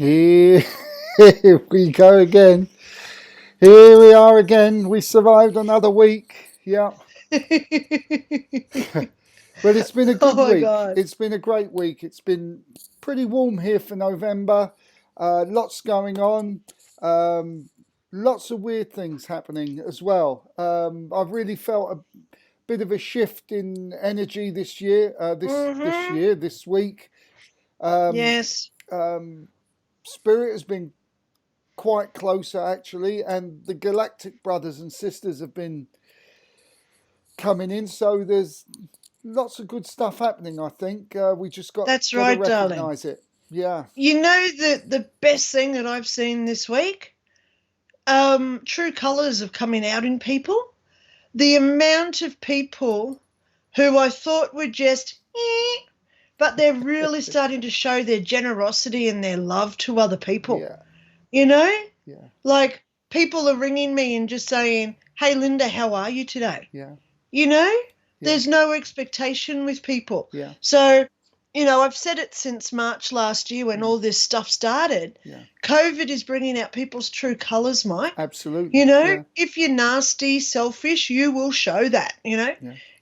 Here we go again. Here we are again. We survived another week. Yeah. But it's been a good Oh my week. God. It's been a great week. It's been pretty warm here for November. Lots going on. Lots of weird things happening as well. I've really felt a bit of a shift in energy this year. This week. Um, Yes. Spirit has been quite closer actually, and the Galactic brothers and sisters have been coming in. So there's lots of good stuff happening. I think we just got That's to right, darling. recognise it. Yeah. You know the best thing that I've seen this week? True colours of coming out in people. The amount of people who I thought were just, but they're really starting to show their generosity and their love to other people. Yeah. You know? Yeah. Like people are ringing me and just saying, "Hey, Linda, how are you today?" Yeah. You know? Yeah. There's no expectation with people. Yeah. So, I've said it since March last year when all this stuff started. Yeah. COVID is bringing out people's true colours, Mike. Absolutely. Yeah. If you're nasty, selfish, you will show that, Yeah.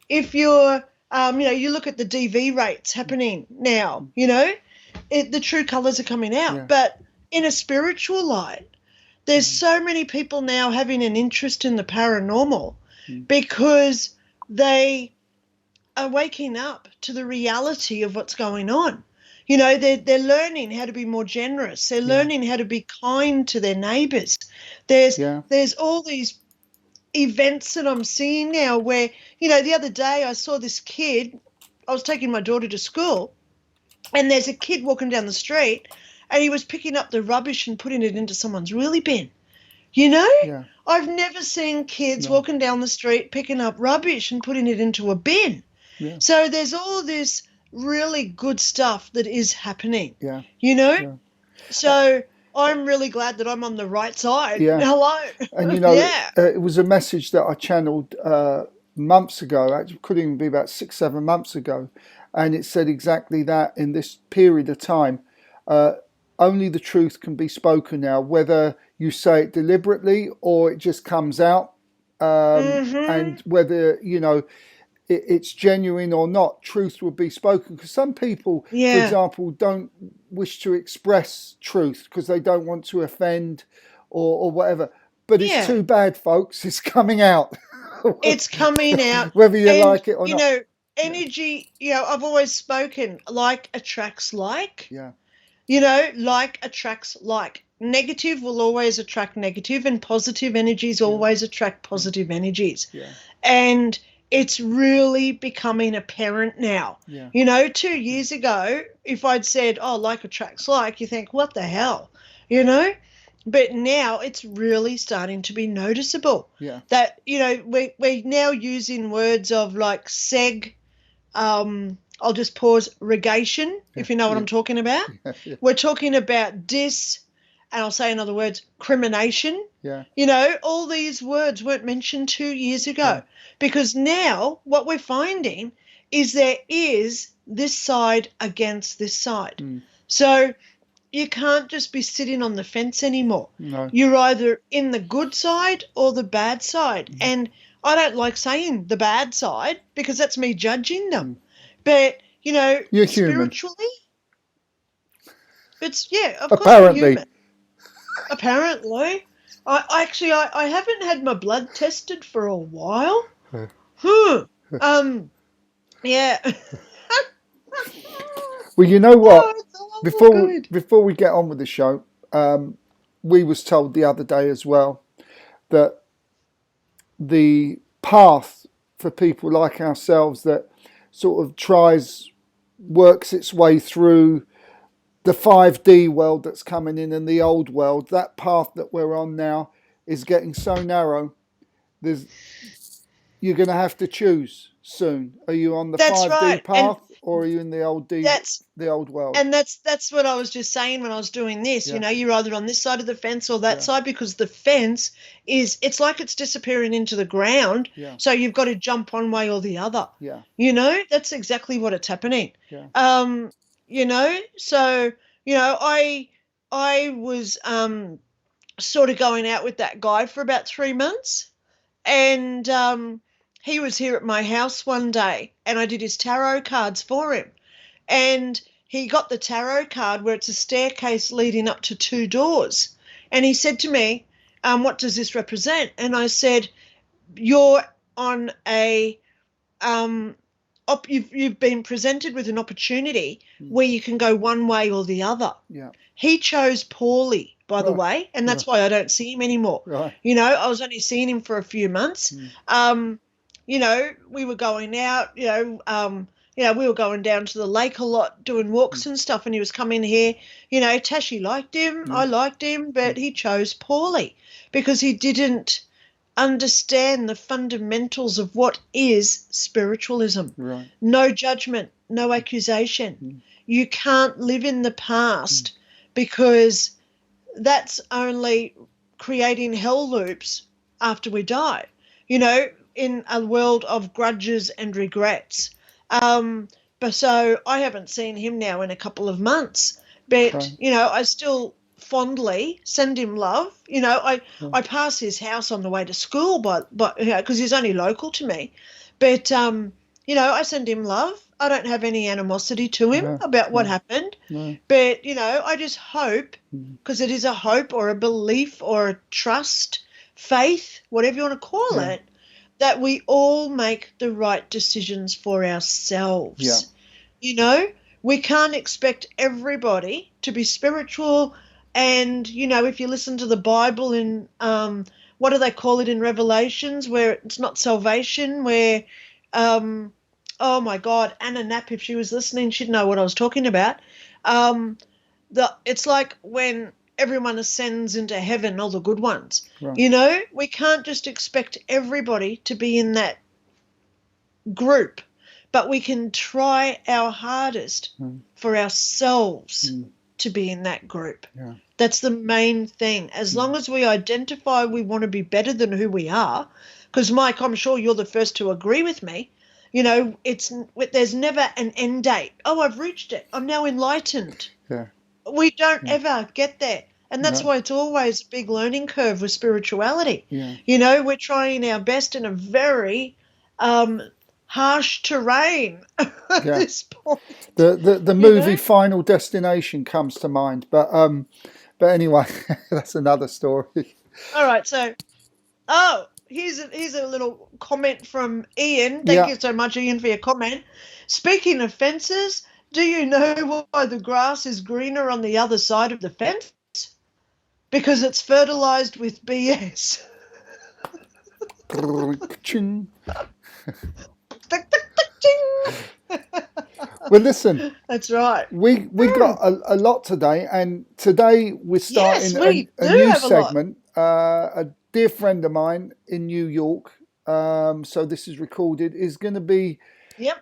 If you're, you look at the DV rates happening now, the true colours are coming out. Yeah. But in a spiritual light, there's so many people now having an interest in the paranormal because they are waking up to the reality of what's going on. They're learning how to be more generous. They're learning how to be kind to their neighbours. There's all these events that I'm seeing now where, the other day I saw this kid. I was taking my daughter to school, and there's a kid walking down the street, and he was picking up the rubbish and putting it into someone's wheelie bin. Yeah. I've never seen kids walking down the street picking up rubbish and putting it into a bin. Yeah. So there's all this really good stuff that is happening. Yeah. Yeah. So I'm really glad that I'm on the right side. Yeah. Hello. And Yeah. it was a message that I channeled months ago. Actually, could even be about 6-7 months ago, and it said exactly that. In this period of time, only the truth can be spoken now, whether you say it deliberately or it just comes out, and whether it's genuine or not, truth will be spoken. Because some people, for example, don't wish to express truth because they don't want to offend or whatever. But it's too bad, folks. It's coming out. It's coming out. Whether you like it or not. Energy, I've always spoken, like attracts like. Yeah. Like attracts like. Negative will always attract negative, and positive energies always attract positive energies. Yeah. And it's really becoming apparent now. Yeah. 2 years ago, if I'd said, like attracts like, you think, what the hell? But now it's really starting to be noticeable. Yeah. That, we're now using words of like seg, I'll just pause, regation, if you know what I'm talking about. Yeah. We're talking about dis, and I'll say in other words, crimination. Yeah. All these words weren't mentioned 2 years ago because now what we're finding is there is this side against this side. So you can't just be sitting on the fence anymore. No. You're either in the good side or the bad side. And I don't like saying the bad side because that's me judging them. But, you're spiritually, human. It's, of course Apparently. I'm human. Apparently. I haven't had my blood tested for a while. Yeah. Well, you know what? Oh, Before we get on with the show, we was told the other day as well that the path for people like ourselves that sort of works its way through the 5D world that's coming in and the old world, that path that we're on now is getting so narrow. You're going to have to choose soon. Are you on the 5D path or are you in the old old world? And that's what I was just saying when I was doing this. You're either on this side of the fence or that side, because the fence it's like it's disappearing into the ground. Yeah. So you've got to jump one way or the other. Yeah. That's exactly what it's happening. Yeah. So, I was sort of going out with that guy for about 3 months, and he was here at my house one day, and I did his tarot cards for him. And he got the tarot card where it's a staircase leading up to 2 doors. And he said to me, what does this represent? And I said, you're on a you've been presented with an opportunity where you can go one way or the other. Yeah. He chose poorly, by the way, and that's why I don't see him anymore. Right. You know, I was only seeing him for a few months. You know, we were going out, we were going down to the lake a lot, doing walks and stuff, and he was coming here. You know, Tashi liked him, I liked him, but he chose poorly because he didn't understand the fundamentals of what is spiritualism. Right. No judgment, no accusation. You can't live in the past because that's only creating hell loops after we die, you know, in a world of grudges and regrets. But so I haven't seen him now in a couple of months, but, you know, I still fondly send him love. You know, I pass his house on the way to school, but you know, because he's only local to me. But, you know, I send him love. I don't have any animosity to him about what happened. No. But, you know, I just hope, because it is a hope or a belief or a trust, faith, whatever you want to call it, that we all make the right decisions for ourselves. Yeah. You know, we can't expect everybody to be spiritual. And, you know, if you listen to the Bible in, what do they call it in Revelations, where it's not salvation, where, oh, my God, Anna Knapp, if she was listening, she'd know what I was talking about. It's like when everyone ascends into heaven, all the good ones. Right. You know, we can't just expect everybody to be in that group, but we can try our hardest for ourselves to be in that group. Yeah. That's the main thing. As long as we identify we want to be better than who we are, because, Mike, I'm sure you're the first to agree with me, you know, there's never an end date. Oh, I've reached it. I'm now enlightened. Yeah. We don't ever get there. And that's why it's always a big learning curve with spirituality. Yeah. You know, we're trying our best in a very harsh terrain at this point. The movie Final Destination comes to mind. But anyway, that's another story. All right. So, here's a little comment from Ian. Thank you so much, Ian, for your comment. Speaking of fences, do you know why the grass is greener on the other side of the fence? Because it's fertilized with BS. Well, listen. That's right. We got a lot today, and today we're starting a new segment. A dear friend of mine in New York, so this is recorded, is going to be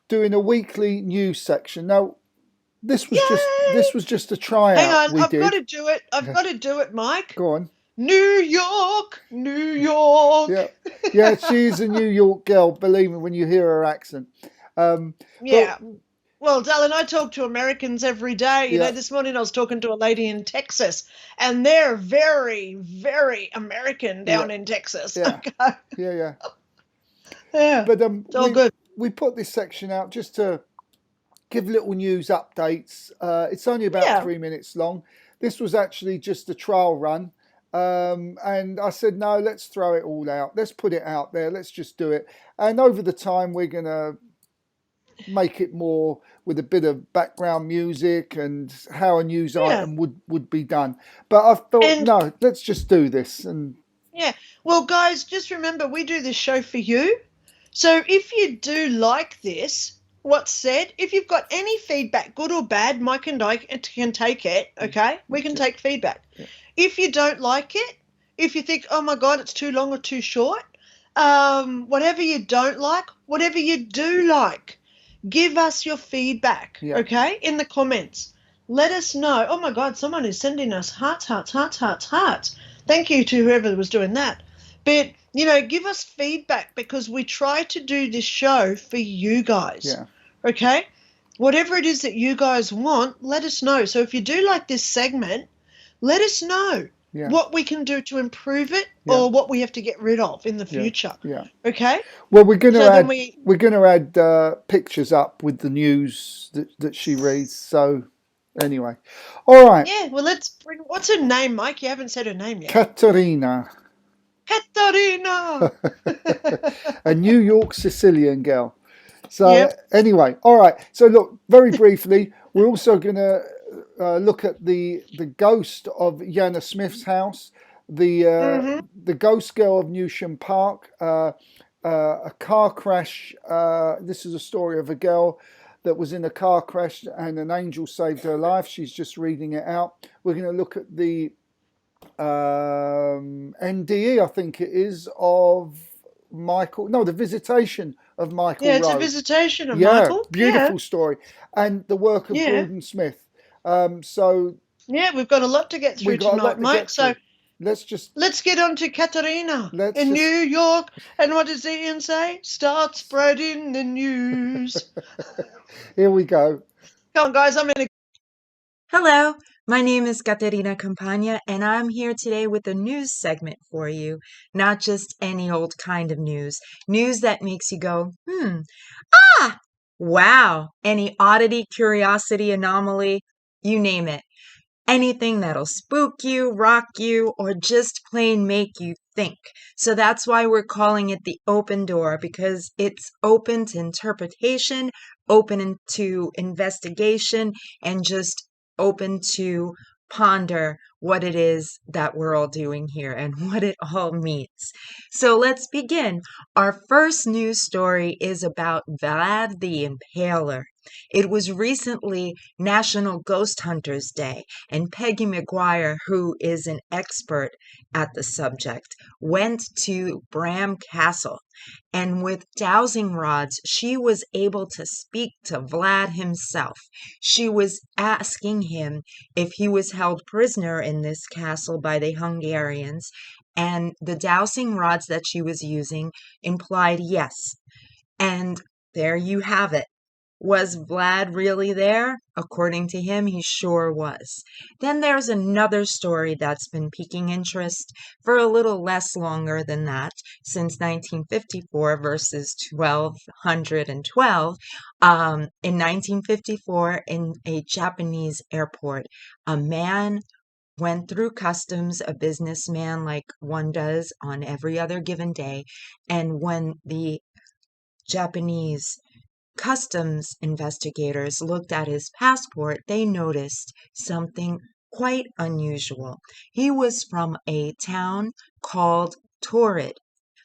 doing a weekly news section. Now, this was just a tryout. Hang on, I've got to do it. I've got to do it, Mike. Go on. New York, New York. Yeah, she's a New York girl. Believe me, when you hear her accent. Well, darling, I talk to Americans every day. You know, this morning I was talking to a lady in Texas, and they're very, very American down in Texas. Yeah. Okay. Yeah. But it's all good. We put this section out just to give little news updates. It's only about 3 minutes long. This was actually just a trial run. And I said, no, let's throw it all out. Let's put it out there. Let's just do it. And over the time, we're going to make it more with a bit of background music and how a news item would be done. But I thought, no, let's just do this. And well, guys, just remember, we do this show for you. So if you do like this, what's said, if you've got any feedback, good or bad, Mike and I can take it, okay? We can take feedback. Yeah. If you don't like it, if you think, oh, my God, it's too long or too short, whatever you don't like, whatever you do like, give us your feedback, okay, in the comments. Let us know. Oh, my God, someone is sending us hearts. Thank you to whoever was doing that. But, you know, give us feedback because we try to do this show for you guys, okay? Whatever it is that you guys want, let us know. So if you do like this segment, let us know what we can do to improve it or what we have to get rid of in the future. Okay? Well, we're going to add pictures up with the news that she reads. So anyway, all right. Yeah, well, let's bring. What's her name, Mike? You haven't said her name yet. Katerina. A New York Sicilian girl. So anyway, all right. So look, very briefly, we're also going to look at the ghost of Jana Smith's house, the ghost girl of Newsham Park, a car crash. This is a story of a girl that was in a car crash and an angel saved her life. She's just reading it out. We're going to look at the NDE, I think it is, of Michael. No, the visitation of Michael Rowe. Yeah, it's a visitation of Michael. Beautiful story. And the work of Gordon Smith. So yeah, we've got a lot to get through tonight, Mike. So let's get on to Katerina in New York. And what does Ian say? Start spreading the news. Here we go. Come on, guys. I'm in. Hello, my name is Caterina Campagna, and I'm here today with a news segment for you. Not just any old kind of news. News that makes you go, wow, any oddity, curiosity, anomaly, you name it. Anything that'll spook you, rock you, or just plain make you think. So that's why we're calling it the open door, because it's open to interpretation, open to investigation, and just open to ponder what it is that we're all doing here and what it all means. So let's begin. Our first news story is about Vlad the Impaler. It was recently National Ghost Hunters Day, and Peggy McGuire, who is an expert at the subject, went to Bram Castle, and with dowsing rods, she was able to speak to Vlad himself. She was asking him if he was held prisoner in this castle by the Hungarians, and the dowsing rods that she was using implied yes. And there you have it. Was Vlad really there? According to him, he sure was. Then there's another story that's been piquing interest for a little less longer than that, since 1954 versus 1212. In 1954, in a Japanese airport, a man went through customs, a businessman like one does on every other given day, and when the Japanese customs investigators looked at his passport, they noticed something quite unusual. He was from a town called Torrid,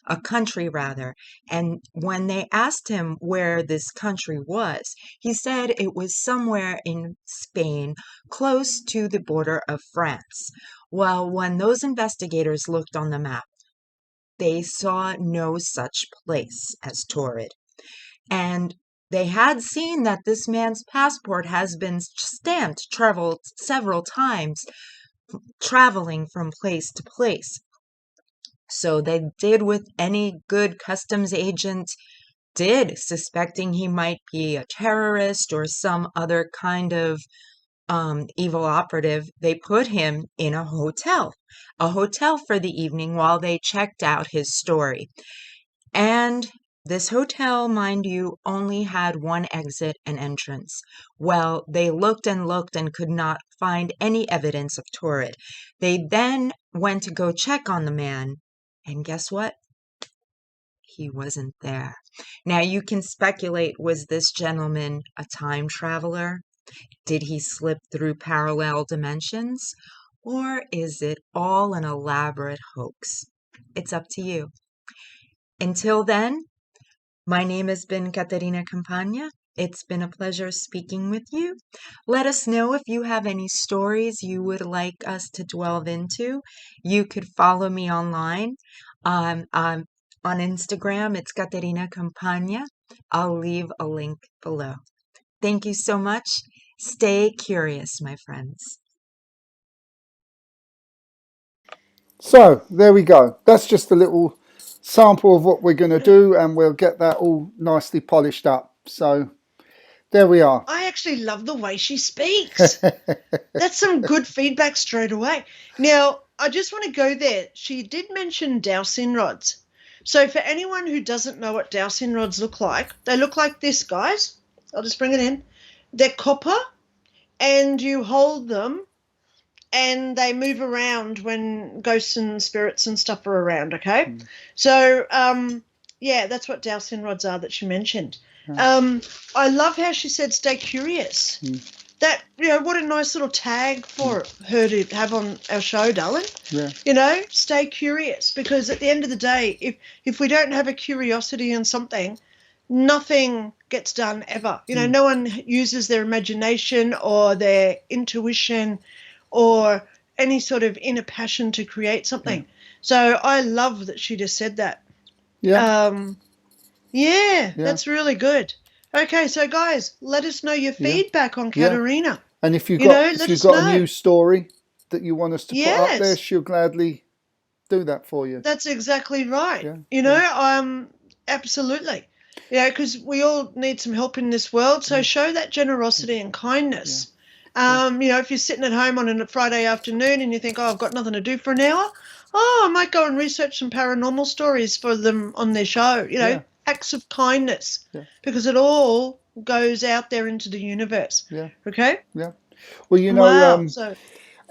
a country rather, and when they asked him where this country was, he said it was somewhere in Spain, close to the border of France. Well, when those investigators looked on the map, they saw no such place as Torrid. And they had seen that this man's passport has been stamped, traveled several times, traveling from place to place. So they did what any good customs agent did, suspecting he might be a terrorist or some other kind of evil operative. They put him in a hotel for the evening while they checked out his story. And this hotel, mind you, only had one exit and entrance. Well, they looked and looked and could not find any evidence of Torrid. They then went to go check on the man, and guess what? He wasn't there. Now, you can speculate, was this gentleman a time traveler? Did he slip through parallel dimensions? Or is it all an elaborate hoax? It's up to you. Until then, my name has been Caterina Campagna. It's been a pleasure speaking with you. Let us know if you have any stories you would like us to delve into. You could follow me online. On Instagram, it's Caterina Campagna. I'll leave a link below. Thank you so much. Stay curious, my friends. So there we go. That's just a little sample of what we're going to do, and we'll get that all nicely polished up. So There we are. I actually love the way she speaks. That's some good feedback straight away. Now, I just want to go there. She did mention dowsing rods. So for anyone who doesn't know what dowsing rods look like, they look like this, guys. I'll just bring it in. They're copper, and you hold them, and they move around when ghosts and spirits and stuff are around, okay? So, yeah, that's what dowsing rods are that she mentioned. I love how she said stay curious. That, what a nice little tag for her to have on our show, darling. Yeah. Stay curious, because at the end of the day, if we don't have a curiosity in something, nothing gets done ever. No one uses their imagination or their intuition or any sort of inner passion to create something. So I love that she just said that. Yeah. That's really good. Okay, so guys, let us know your feedback on Katerina. And if you've got a news story that you want us to put up there, she'll gladly do that for you. That's exactly right. Absolutely. Because we all need some help in this world, so show that generosity and kindness. If you're sitting at home on a Friday afternoon and you think, I've got nothing to do for an hour, I might go and research some paranormal stories for them on their show, acts of kindness, because it all goes out there into the universe. Okay? Yeah. Well,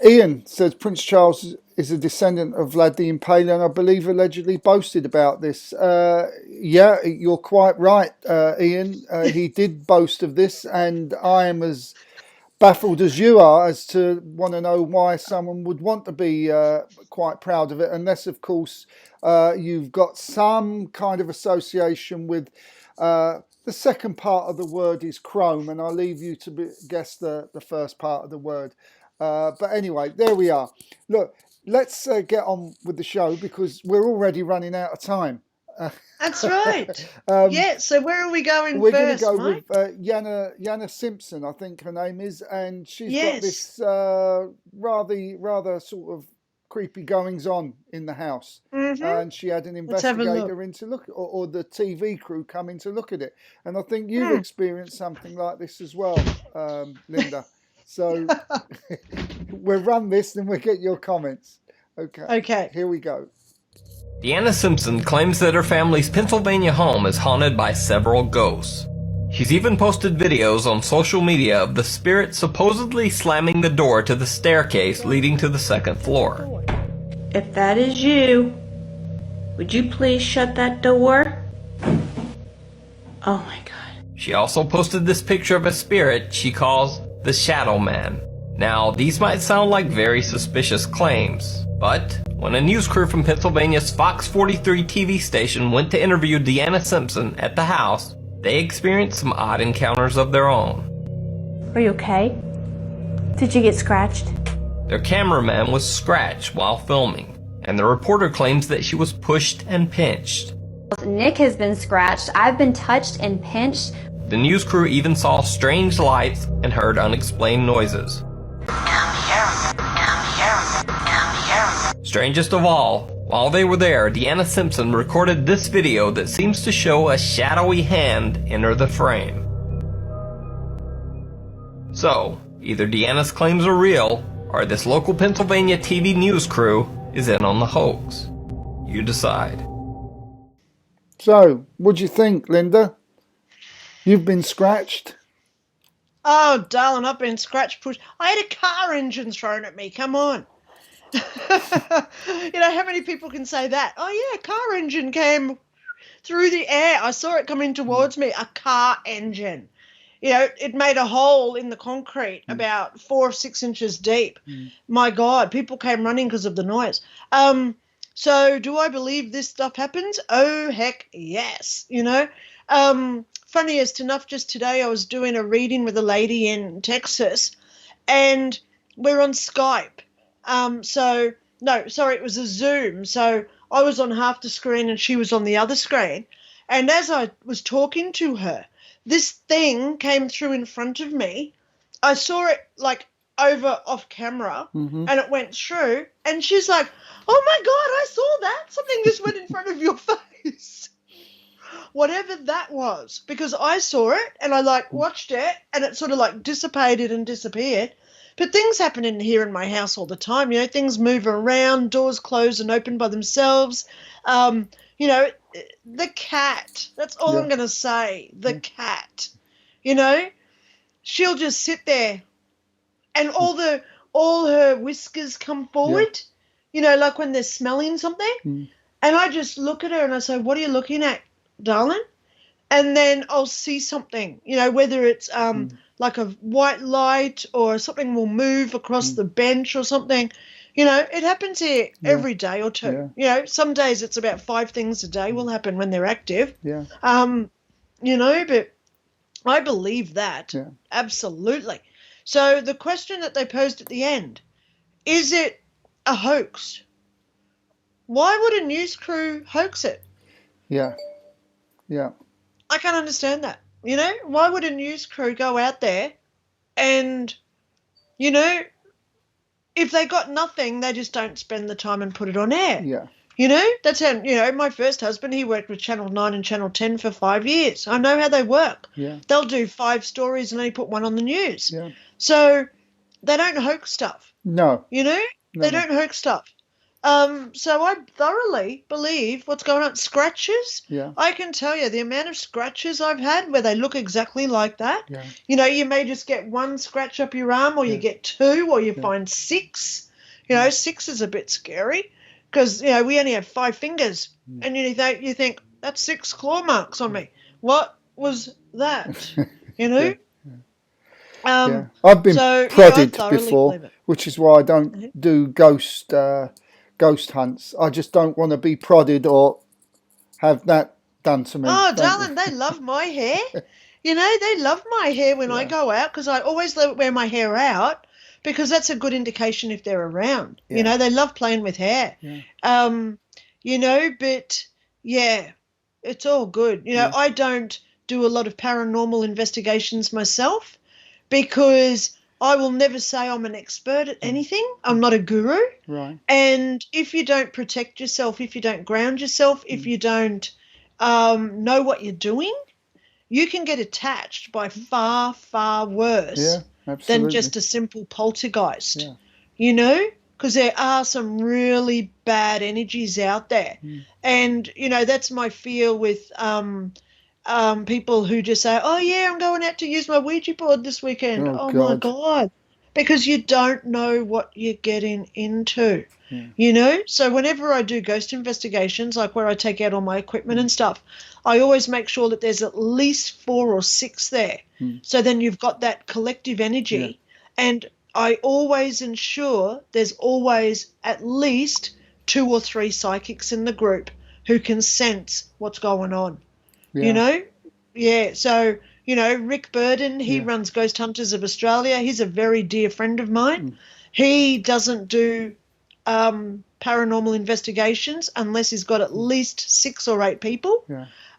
Ian says Prince Charles is a descendant of Vlad the Impaler, and I believe allegedly boasted about this. You're quite right, Ian. He did boast of this, and I am as baffled as you are as to want to know why someone would want to be quite proud of it, unless, of course, you've got some kind of association with the second part of the word is chrome, and I'll leave you to guess the first part of the word. But anyway, there we are. Look, let's get on with the show, because we're already running out of time. That's right. So where are we going we're first, going to go Mike? with Jana Simpson, I think her name is, and she's got this rather sort of creepy goings on in the house. And she had an investigator in to look, or the TV crew come in to look at it. And I think you've experienced something like this as well, Linda. So we'll run this, then we'll get your comments. Okay. Here we go. Jana Simpson claims that her family's Pennsylvania home is haunted by several ghosts. She's even posted videos on social media of the spirit supposedly slamming the door to the staircase leading to the second floor. If that is you, would you please shut that door? Oh my God. She also posted this picture of a spirit she calls the Shadow Man. Now, these might sound like very suspicious claims, but when a news crew from Pennsylvania's Fox 43 TV station went to interview Jana Simpson at the house, they experienced some odd encounters of their own. Are you okay? Did you get scratched? Their cameraman was scratched while filming, and the reporter claims that she was pushed and pinched. Nick has been scratched. I've been touched and pinched. The news crew even saw strange lights and heard unexplained noises. Strangest of all, while they were there, Jana Simpson recorded this video that seems to show a shadowy hand enter the frame. So, either Deanna's claims are real, or this local Pennsylvania TV news crew is in on the hoax. You decide. So, what do you think, Linda? You've been scratched? Oh, darling, I've been scratched, pushed. I had a car engine thrown at me. Come on. How many people can say that? Oh, yeah, a car engine came through the air. I saw it coming towards me, a car engine. It made a hole in the concrete about 4 or 6 inches deep. My God, people came running because of the noise. So do I believe this stuff happens? Oh, heck yes. Funniest enough, just today I was doing a reading with a lady in Texas, and we're on Skype. It was a Zoom. So I was on half the screen and she was on the other screen. And as I was talking to her, this thing came through in front of me. I saw it like over off camera and it went through. And she's like, oh my God, I saw that. Something just went in front of your face. whatever that was, because I saw it and I watched it and it sort of dissipated and disappeared. But things happen in here in my house all the time. Things move around, doors close and open by themselves. The cat, that's all I'm going to say. The cat, she'll just sit there and all her whiskers come forward, like when they're smelling something. And I just look at her and I say, what are you looking at, darling? And then I'll see something, whether it's like a white light or something will move across the bench or something. It happens here every day or two. Some days it's about 5 things a day will happen when they're active. But I believe that. Absolutely. So the question that they posed at the end, is it a hoax? Why would a news crew hoax it? Yeah. I can't understand that. Why would a news crew go out there and, if they got nothing, they just don't spend the time and put it on air. That's how, my first husband, he worked with Channel 9 and Channel 10 for 5 years. I know how they work. They'll do 5 stories and only put 1 on the news. So they don't hoax stuff. No. They don't hoax stuff. So I thoroughly believe what's going on. Scratches, I can tell you the amount of scratches I've had where they look exactly like that. You may just get 1 scratch up your arm or you get 2 or you find 6. 6 is a bit scary because, we only have 5 fingers and you think, that's 6 claw marks on me. What was that? I've been prodded before, which is why I don't do ghost hunts. I just don't want to be prodded or have that done to me. Oh, darling, they love my hair. They love my hair when I go out because I always wear my hair out because that's a good indication if they're around. They love playing with hair. But it's all good. I don't do a lot of paranormal investigations myself because I will never say I'm an expert at anything. I'm not a guru. Right. And if you don't protect yourself, if you don't ground yourself, if you don't know what you're doing, you can get attached by far, far worse than just a simple poltergeist, because there are some really bad energies out there. And, that's my fear with people who just say, oh, yeah, I'm going out to use my Ouija board this weekend. Oh my God. Because you don't know what you're getting into, So whenever I do ghost investigations, like where I take out all my equipment and stuff, I always make sure that there's at least 4 or 6 there. So then you've got that collective energy. And I always ensure there's always at least 2 or 3 psychics in the group who can sense what's going on. So, Rick Burden, he runs Ghost Hunters of Australia. He's a very dear friend of mine. He doesn't do paranormal investigations unless he's got at least 6 or 8 people.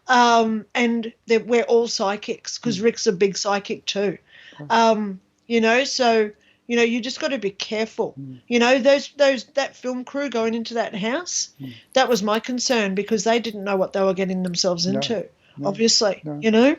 And we're all psychics because Rick's a big psychic too. So, you just got to be careful. That film crew going into that house, that was my concern because they didn't know what they were getting themselves into. Obviously, No.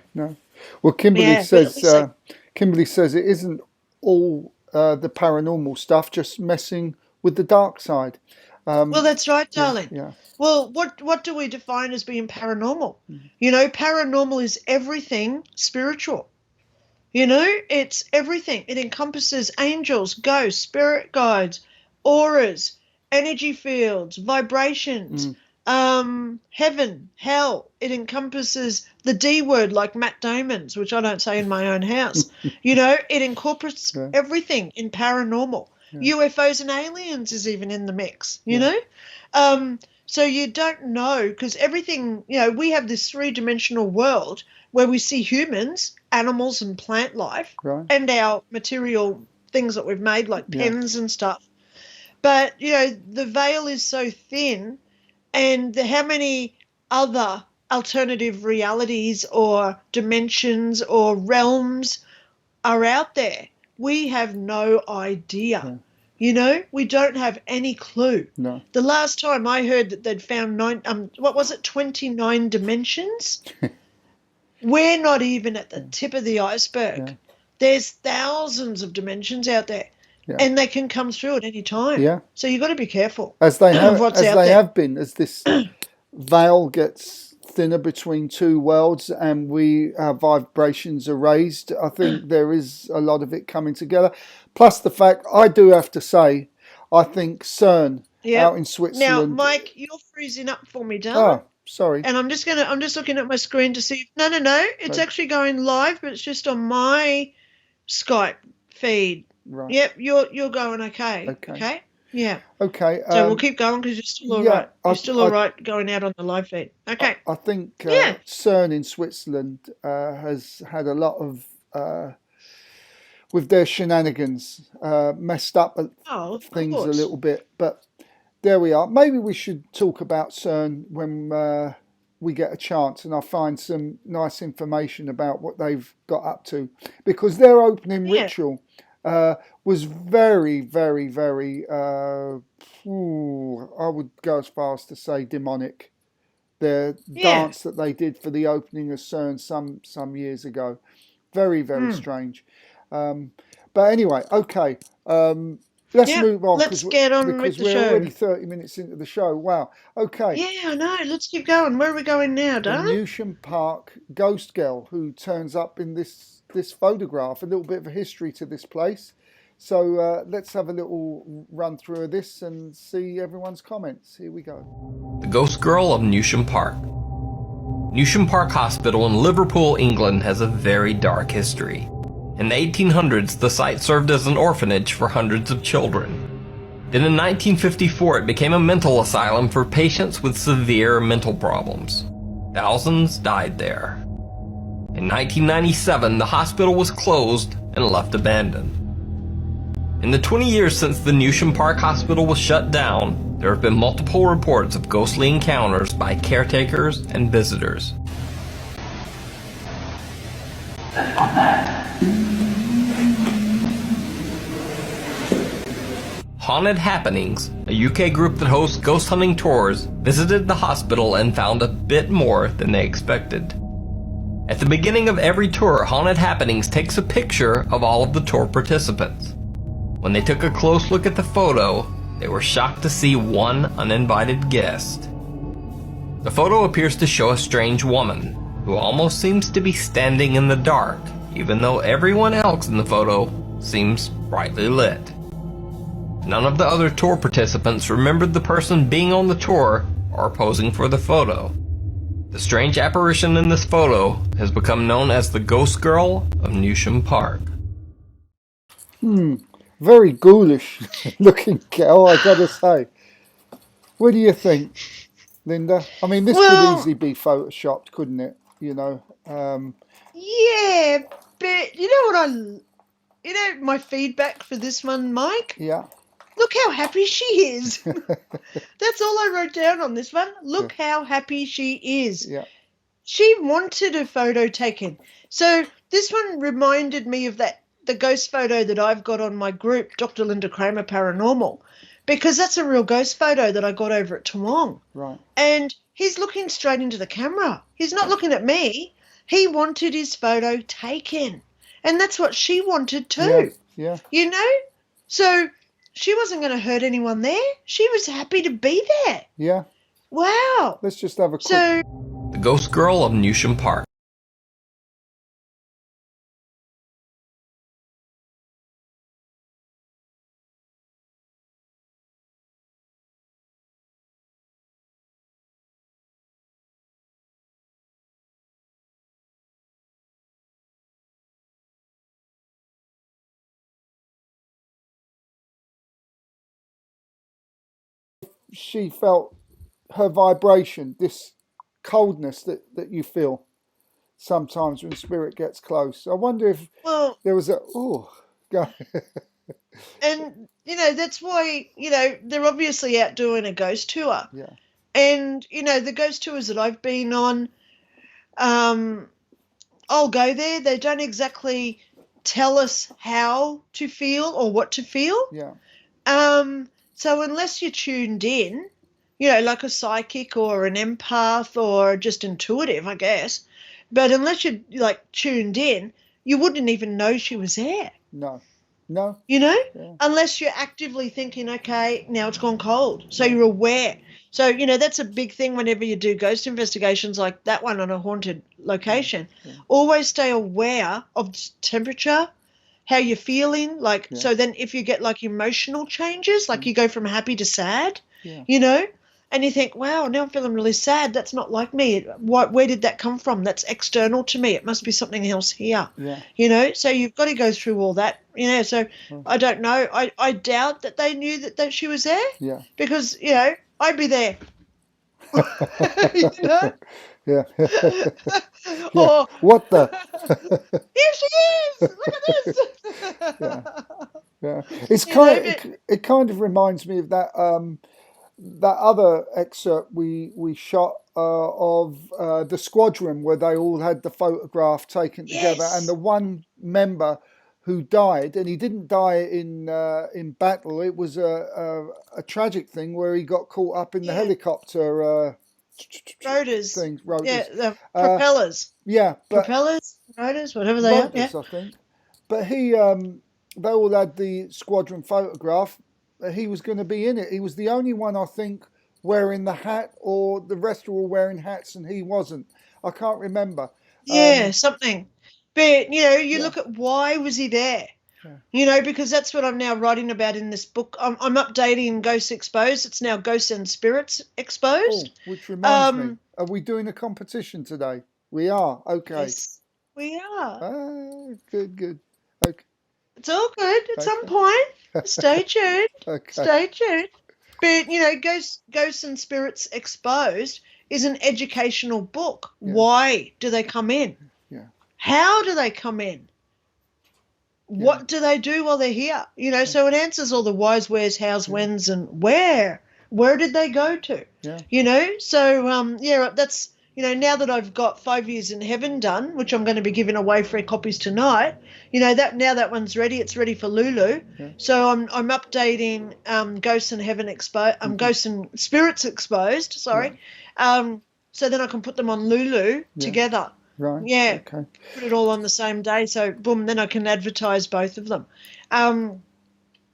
Well, Kimberly says it isn't all the paranormal stuff, just messing with the dark side. Well, that's right, darling. Well, what do we define as being paranormal? Paranormal is everything spiritual. It's everything. It encompasses angels, ghosts, spirit guides, auras, energy fields, vibrations, heaven, hell. It encompasses the D word like Matt Damon's, which I don't say in my own house. It incorporates everything in paranormal. UFOs and aliens is even in the mix, So you don't know because everything, we have this 3-dimensional world where we see humans, animals and plant life and our material things that we've made like pens and stuff. But, the veil is so thin and how many other alternative realities or dimensions or realms are out there, we have no idea. You know, we don't have any clue. No. The last time I heard that they'd found 29 dimensions? We're not even at the tip of the iceberg. Yeah. There's thousands of dimensions out there, and they can come through at any time. Yeah. So you've got to be careful. As they have, what's out there. have been, as this veil gets thinner between two worlds and our vibrations are raised, I think there is a lot of it coming together. Plus the fact, I do have to say, I think CERN out in Switzerland. Now, Mike, you're freezing up for me, darling. Oh, sorry. And I'm just looking at my screen to see. No, it's actually going live, but it's just on my Skype feed. Right. Yep, you're going okay. Okay. Yeah. Okay. So we'll keep going because you're still all right. You're still all right going out on the live feed. Okay. I think CERN in Switzerland has had a lot of, with their shenanigans, messed up things a little bit. But there we are. Maybe we should talk about CERN when we get a chance, and I'll find some nice information about what they've got up to, because their opening ritual was very, very, very, I would go as far as to say demonic. The dance that they did for the opening of CERN some years ago. Very, very strange. But anyway, okay. Let's move on. Let's get on with the show. Because we're already 30 minutes into the show. Wow. Okay. Yeah, I know. Let's keep going. Where are we going now, darling? The Newsham Park ghost girl who turns up in this photograph. A little bit of a history to this place. So let's have a little run through of this and see everyone's comments. Here we go. The Ghost Girl of Newsham Park. Newsham Park Hospital in Liverpool, England has a very dark history. In the 1800s, the site served as an orphanage for hundreds of children. Then in 1954, it became a mental asylum for patients with severe mental problems. Thousands died there. In 1997, the hospital was closed and left abandoned. In the 20 years since the Newsham Park Hospital was shut down, there have been multiple reports of ghostly encounters by caretakers and visitors. Haunted Happenings, a UK group that hosts ghost hunting tours, visited the hospital and found a bit more than they expected. At the beginning of every tour, Haunted Happenings takes a picture of all of the tour participants. When they took a close look at the photo, they were shocked to see one uninvited guest. The photo appears to show a strange woman, who almost seems to be standing in the dark, even though everyone else in the photo seems brightly lit. None of the other tour participants remembered the person being on the tour or posing for the photo. The strange apparition in this photo has become known as the Ghost Girl of Newsham Park. Very ghoulish looking girl, I gotta say. What do you think, Linda? I mean, this could easily be photoshopped, couldn't it? You know. Yeah, but you know my feedback for this one, Mike? Yeah. Look how happy she is. That's all I wrote down on this one. Look how happy she is. Yeah. She wanted a photo taken. So this one reminded me of the ghost photo that I've got on my group, Dr. Lynda Cramer Paranormal, because that's a real ghost photo that I got over at Toowong. Right. And he's looking straight into the camera. He's not looking at me. He wanted his photo taken. And that's what she wanted too. Yeah. You know? So she wasn't going to hurt anyone there. She was happy to be there. Yeah. Wow. Let's just have a quick... The Ghost Girl of Newsham Park. She felt her vibration, this coldness that you feel sometimes when spirit gets close. I wonder if there was a and that's why they're obviously out doing a ghost tour. Yeah. And the ghost tours that I've been on, I'll go there. They don't exactly tell us how to feel or what to feel. Yeah. So unless you're tuned in, like a psychic or an empath or just intuitive, I guess, but unless you're like tuned in, you wouldn't even know she was there. No. Yeah. Unless you're actively thinking, okay, now it's gone cold. So you're aware. So, that's a big thing whenever you do ghost investigations like that one on a haunted location. Always stay aware of temperature, how you're feeling. So then if you get like emotional changes, like you go from happy to sad, and you think, wow, now I'm feeling really sad. That's not like me. Where did that come from? That's external to me. It must be something else here. So you've got to go through all that. So I don't know. I doubt that they knew that she was there. Because, I'd be there. Or, what the? Here she is. Look at this. It kind of reminds me of that that other excerpt we shot of the squadron where they all had the photograph taken together, and the one member who died, and he didn't die in battle. It was a tragic thing where he got caught up in the helicopter rotors. The propellers. Propellers, rotors, whatever they are. I think. But they all had the squadron photograph. He was going to be in it. He was the only one, I think, wearing the hat, or the rest were all wearing hats and he wasn't. I can't remember. Something. But, you look at why was he there? Because that's what I'm now writing about in this book. I'm updating Ghosts Exposed. It's now Ghosts and Spirits Exposed. Oh, which reminds me, are we doing a competition today? We are. Okay. Yes, we are. Good. Okay. It's all good at some point. Stay tuned. Stay tuned. But, Ghosts and Spirits Exposed is an educational book. Why do they come in? How do they come in? What do they do while they're here? So it answers all the whys, wheres, hows, whens, and where. Where did they go to? So, that's, now that I've got 5 Years in Heaven done, which I'm going to be giving away free copies tonight, that one's ready. It's ready for Lulu. So I'm updating Ghosts and Heaven Ghosts and Spirits Exposed, sorry. So then I can put them on Lulu together. Right. Yeah. Okay. Put it all on the same day. So boom, then I can advertise both of them.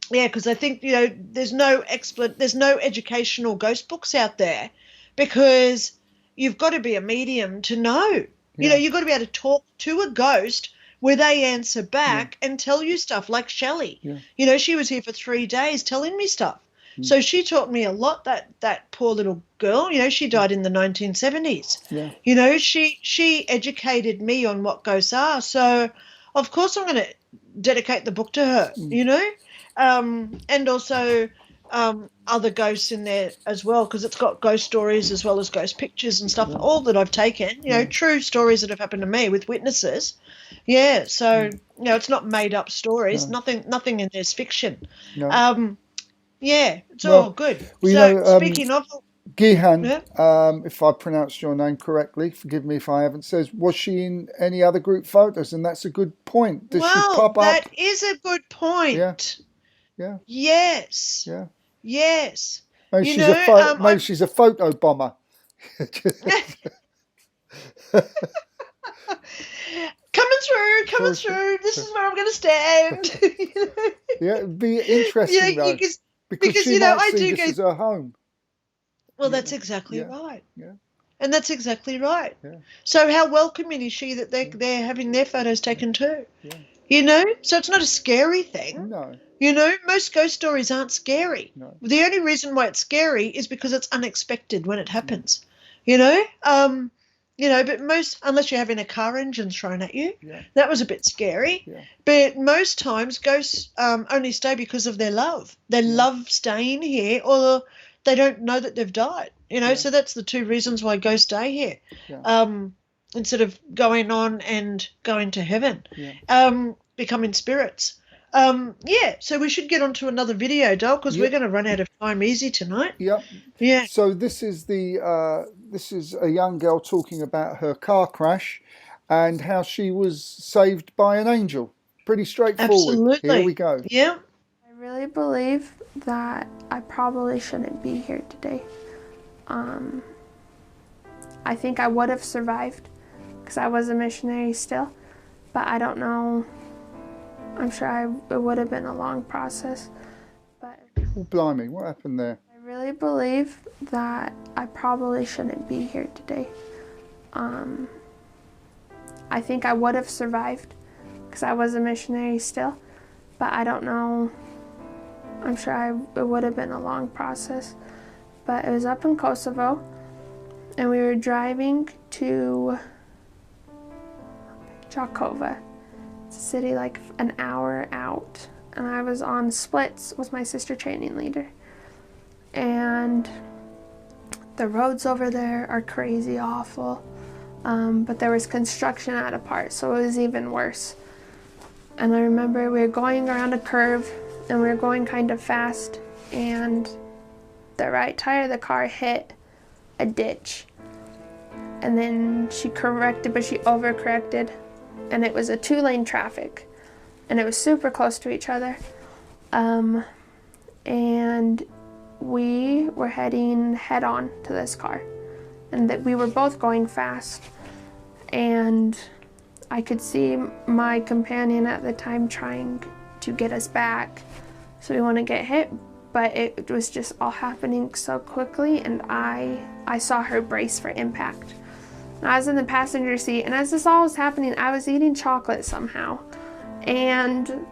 Because I think, there's no educational ghost books out there, because you've got to be a medium to know. You've got to be able to talk to a ghost where they answer back and tell you stuff, like Shelley. She was here for 3 days telling me stuff. So she taught me a lot, that poor little girl. She died in the 1970s. She educated me on what ghosts are. So, of course, I'm going to dedicate the book to her, and also other ghosts in there as well, because it's got ghost stories as well as ghost pictures and stuff, all that I've taken, true stories that have happened to me with witnesses. So, it's not made up stories. Nothing in there's fiction. It's all good. Speaking of... Gihan, if I pronounced your name correctly, forgive me if I haven't, says, was she in any other group photos? And that's a good point. Does she pop up? That is a good point. Yeah. Yes. Yeah. Yes. Maybe she's a photo bomber. Coming through. This is where I'm going to stand. It'd be interesting, though. Because she might see this as her home. Well, that's exactly right. And that's exactly right. So how welcoming is she that they're having their photos taken too? So it's not a scary thing. No. Most ghost stories aren't scary. No. The only reason why it's scary is because it's unexpected when it happens. But most, unless you're having a car engine thrown at you, that was a bit scary. But most times ghosts only stay because of their love. They love staying here, or they don't know that they've died. So that's the two reasons why ghosts stay here, instead of going on and going to heaven, becoming spirits. So we should get on to another video, Dol, because we're going to run out of time easy tonight. Yeah. So this is a young girl talking about her car crash and how she was saved by an angel. Pretty straightforward. Absolutely. Here we go. Yeah. I really believe that I probably shouldn't be here today. I think I would have survived because I was a missionary still, but I don't know. I'm sure it would have been a long process. But Oh, blimey, what happened there? I really believe that I probably shouldn't be here today. I think I would have survived because I was a missionary still, but I don't know. I'm sure it would have been a long process. But it was up in Kosovo, and we were driving to Jakova. It's a city like an hour out, and I was on splits with my sister training leader. And the roads over there are crazy awful, but there was construction at a part, so it was even worse. And I remember we were going around a curve, and we were going kind of fast, and the right tire of the car hit a ditch. And then she corrected, but she overcorrected, and it was a 2-lane traffic, and it was super close to each other. And we were heading head on to this car, and that we were both going fast, and I could see my companion at the time trying to get us back so we wouldn't get hit, but it was just all happening so quickly, and I saw her brace for impact. And I was in the passenger seat, and as this all was happening, I was eating chocolate somehow, and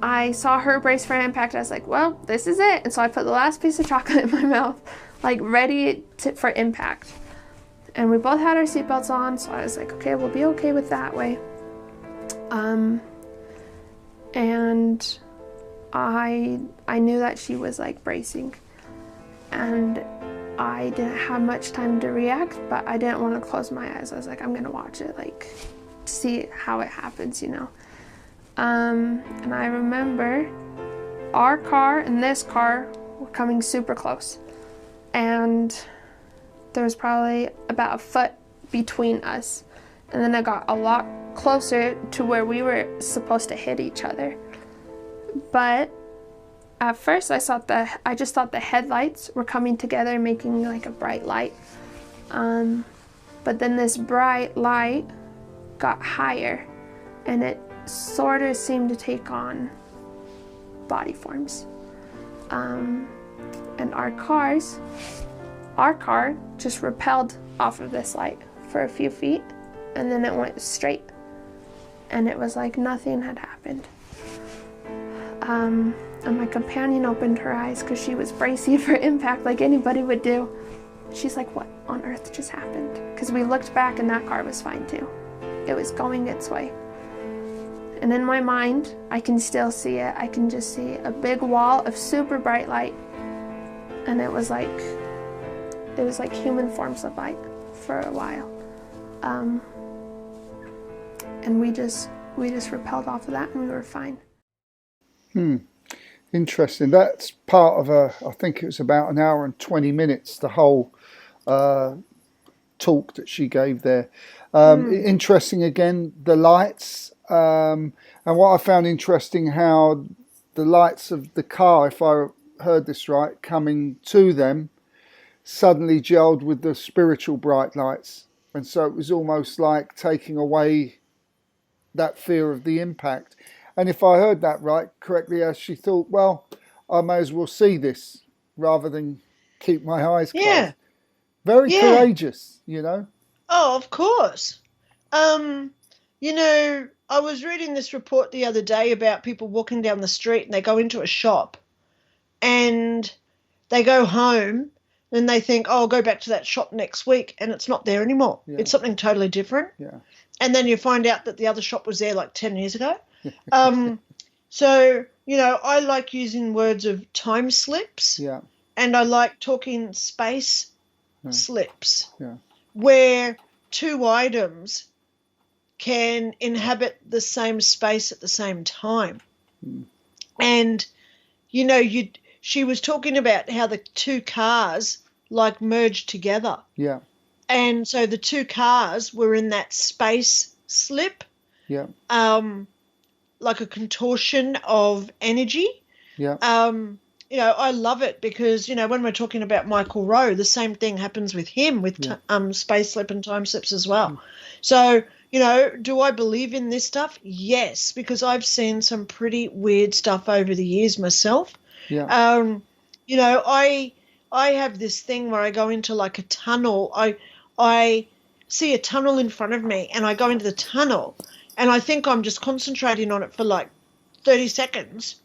I saw her brace for impact. I was like, well, this is it. And so I put the last piece of chocolate in my mouth, like ready for impact. And we both had our seatbelts on, so I was like, okay, we'll be okay with that way. And I knew that she was like bracing, and I didn't have much time to react, but I didn't want to close my eyes. I was like, I'm gonna watch it, like, to see how it happens, you know. And I remember our car and this car were coming super close, and there was probably about a foot between us, and then it got a lot closer to where we were supposed to hit each other. But at first I just thought the headlights were coming together and making like a bright light, but then this bright light got higher, and it sort of seemed to take on body forms. And our car just repelled off of this light for a few feet, and then it went straight, and it was like nothing had happened. And my companion opened her eyes because she was bracing for impact like anybody would do. She's like, what on earth just happened? Because we looked back and that car was fine too. It was going its way. And in my mind, I can still see it. I can just see a big wall of super bright light. And it was like human forms of light for a while. And we just repelled off of that, and we were fine. Interesting. That's part of I think it was about an hour and 20 minutes, the whole talk that she gave there. Interesting again, the lights. And what I found interesting, how the lights of the car, if I heard this right, coming to them, suddenly gelled with the spiritual bright lights. And so it was almost like taking away that fear of the impact. And if I heard that right correctly, as she thought, well, I may as well see this rather than keep my eyes closed. Yeah. Very courageous, you know. Oh, of course. You know, I was reading this report the other day about people walking down the street, and they go into a shop and they go home and they think, oh, I'll go back to that shop next week, and it's not there anymore. Yeah. It's something totally different. Yeah. And then you find out that the other shop was there like 10 years ago. So, you know, I like using words of time slips. Yeah. And I like talking space slips, where two items can inhabit the same space at the same time. And, you know, she was talking about how the two cars like merged together. Yeah. And so the two cars were in that space slip. Yeah. Like a contortion of energy. Yeah. I love it because, when we're talking about Michael Rowe, the same thing happens with him with space slip and time slips as well. So, do I believe in this stuff? Yes, because I've seen some pretty weird stuff over the years myself. Yeah. I have this thing where I go into like a tunnel. I see a tunnel in front of me and I go into the tunnel and I think I'm just concentrating on it for like 30 seconds.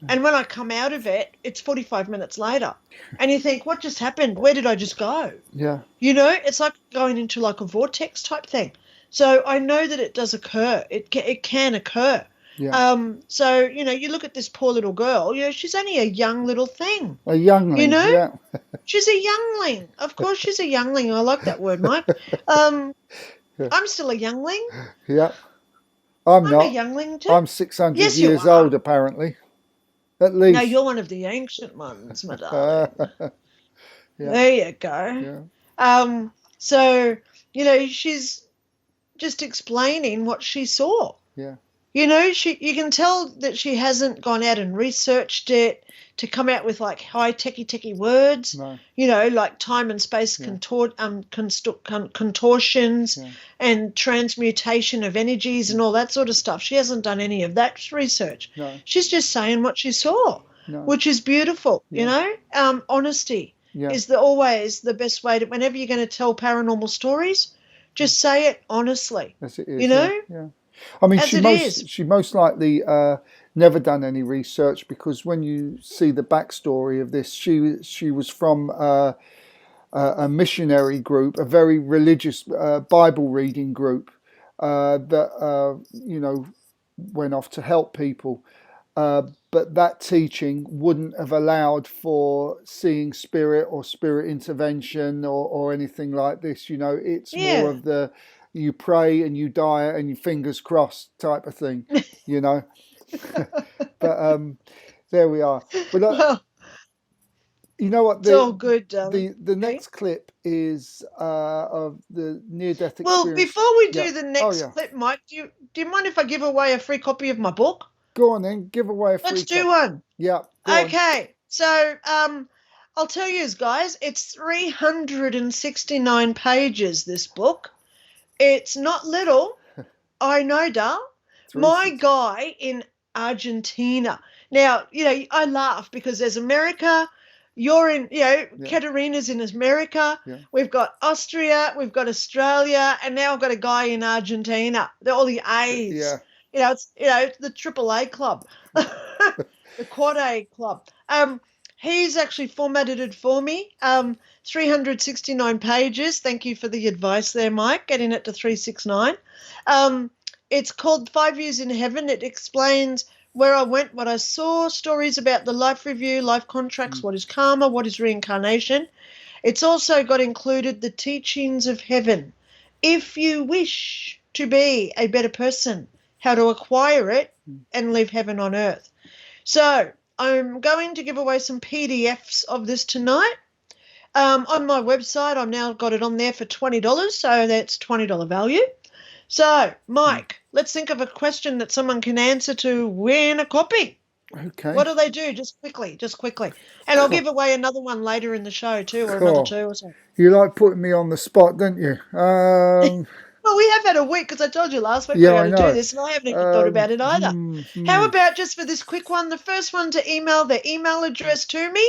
And when I come out of it, it's 45 minutes later. And you think, what just happened? Where did I just go? Yeah. It's like going into like a vortex type thing. So I know that it does occur. It can occur. Yeah. So, you look at this poor little girl, she's only a young little thing. A youngling, yeah. She's a youngling. Of course she's a youngling. I like that word, Mike. I'm still a youngling. Yeah. I'm not. a youngling too. I'm 600 Yes, years you are. old, apparently. At least. No, you're one of the ancient ones, my darling. There you go. Yeah. So, she's just explaining what she saw. Yeah. You can tell that she hasn't gone out and researched it to come out with like high techie words. No. Like time and space contortions and transmutation of energies and all that sort of stuff. She hasn't done any of that research. No. She's just saying what she saw, which is beautiful. Honesty is always the best way to. Whenever you're going to tell paranormal stories, just say it honestly. As it is. Yeah. I mean, she most likely never done any research, because when you see the backstory of this, she was from a missionary group, a very religious Bible reading group that went off to help people. But that teaching wouldn't have allowed for seeing spirit or spirit intervention or anything like this. It's more of the you pray and you die and your fingers crossed type of thing, But there we are. But you know what? It's all good, darling. The next clip is of the near-death experience. Well, before we do the next clip, Mike, do you mind if I give away a free copy of my book? Go on then, give away a free Let's do one. Yeah. Okay. So I'll tell you guys, it's 369 pages, this book. It's not little. I know, Dal. My guy in Argentina. Now, I laugh because there's America. You're in, Katerina's in America. Yeah. We've got Austria. We've got Australia. And now I've got a guy in Argentina. They're all the A's. Yeah. It's the AAA club, the Quad A club. He's actually formatted it for me. 369 pages. Thank you for the advice there, Mike, getting it to 369. It's called 5 Years in Heaven. It explains where I went, what I saw, stories about the life review, life contracts, what is karma, what is reincarnation. It's also got included the teachings of heaven. If you wish to be a better person, how to acquire it and live heaven on earth. So I'm going to give away some PDFs of this tonight. On my website, I've now got it on there for $20, so that's $20 value. So, Mike, let's think of a question that someone can answer to win a copy. Okay. What do they do? Just quickly. And I'll give away another one later in the show too, or another two or something. You like putting me on the spot, don't you? Well, we have had a week, because I told you last week we were going to do this, and I haven't even thought about it either. How about just for this quick one, the first one to email their email address to me?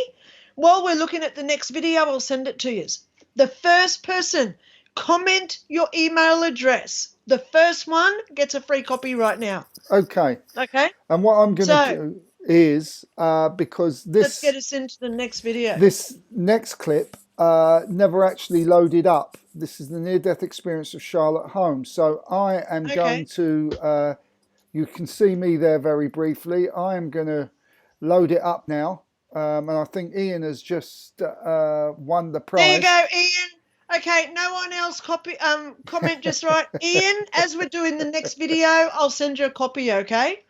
While we're looking at the next video, I'll send it to you. The first person, comment your email address. The first one gets a free copy right now. Okay. And what I'm going to do is, because this... Let's get us into the next video. This next clip never actually loaded up. This is the near-death experience of Charlotte Holmes. So I am going to... you can see me there very briefly. I am going to load it up now. And I think Ian has just won the prize. There you go, Ian. Okay, no one else comment just right. Ian, as we're doing the next video, I'll send you a copy, okay?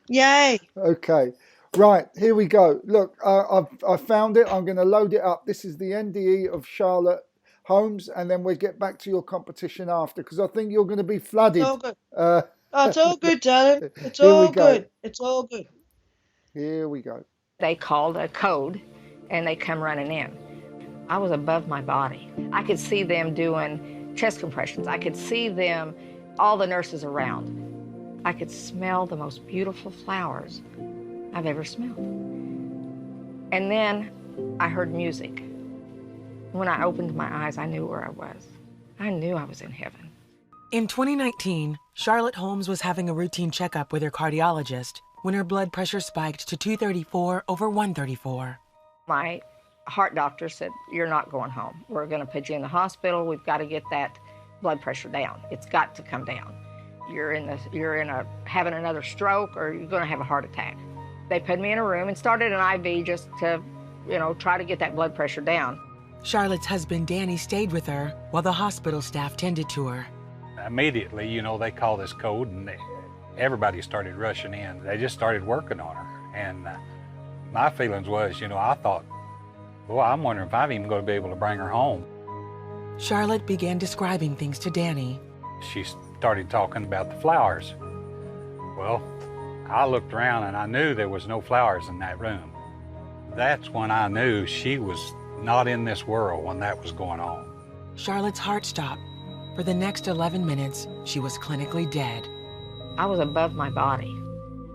Yay. Okay. Right, here we go. Look, I found it. I'm going to load it up. This is the NDE of Charlotte Holmes, and then we'll get back to your competition after, because I think you're going to be flooded. It's all good. It's all good, darling. It's all good. It's all good. Here we go. They called a code, and they come running in. I was above my body. I could see them doing chest compressions. I could see them, all the nurses around. I could smell the most beautiful flowers I've ever smelled. And then I heard music. When I opened my eyes, I knew where I was. I knew I was in heaven. In 2019, Charlotte Holmes was having a routine checkup with her cardiologist when her blood pressure spiked to 234/134. My heart doctor said, "You're not going home. We're going to put you in the hospital. We've got to get that blood pressure down. It's got to come down. You're having another stroke, or you're going to have a heart attack." They put me in a room and started an IV just to, try to get that blood pressure down. Charlotte's husband, Danny, stayed with her while the hospital staff tended to her. Immediately, they called this code, and everybody started rushing in. They just started working on her. And my feelings was, I thought, boy, I'm wondering if I'm even going to be able to bring her home. Charlotte began describing things to Danny. She started talking about the flowers. Well, I looked around and I knew there was no flowers in that room. That's when I knew she was not in this world when that was going on. Charlotte's heart stopped. For the next 11 minutes, she was clinically dead. I was above my body.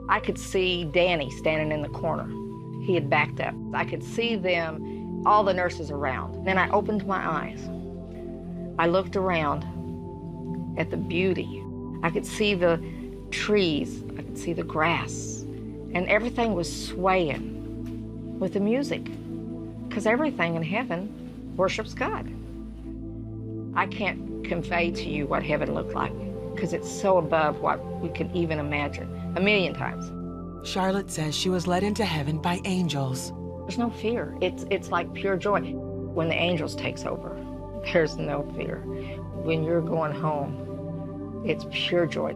I could see Danny standing in the corner. He had backed up. I could see them, all the nurses around. Then I opened my eyes. I looked around at the beauty. I could see the trees. I could see the grass. And everything was swaying with the music, because everything in heaven worships God. I can't convey to you what heaven looked like, because it's so above what we can even imagine, 1,000,000 times. Charlotte says she was led into heaven by angels. There's no fear. It's like pure joy. When the angels takes over, there's no fear. When you're going home, it's pure joy.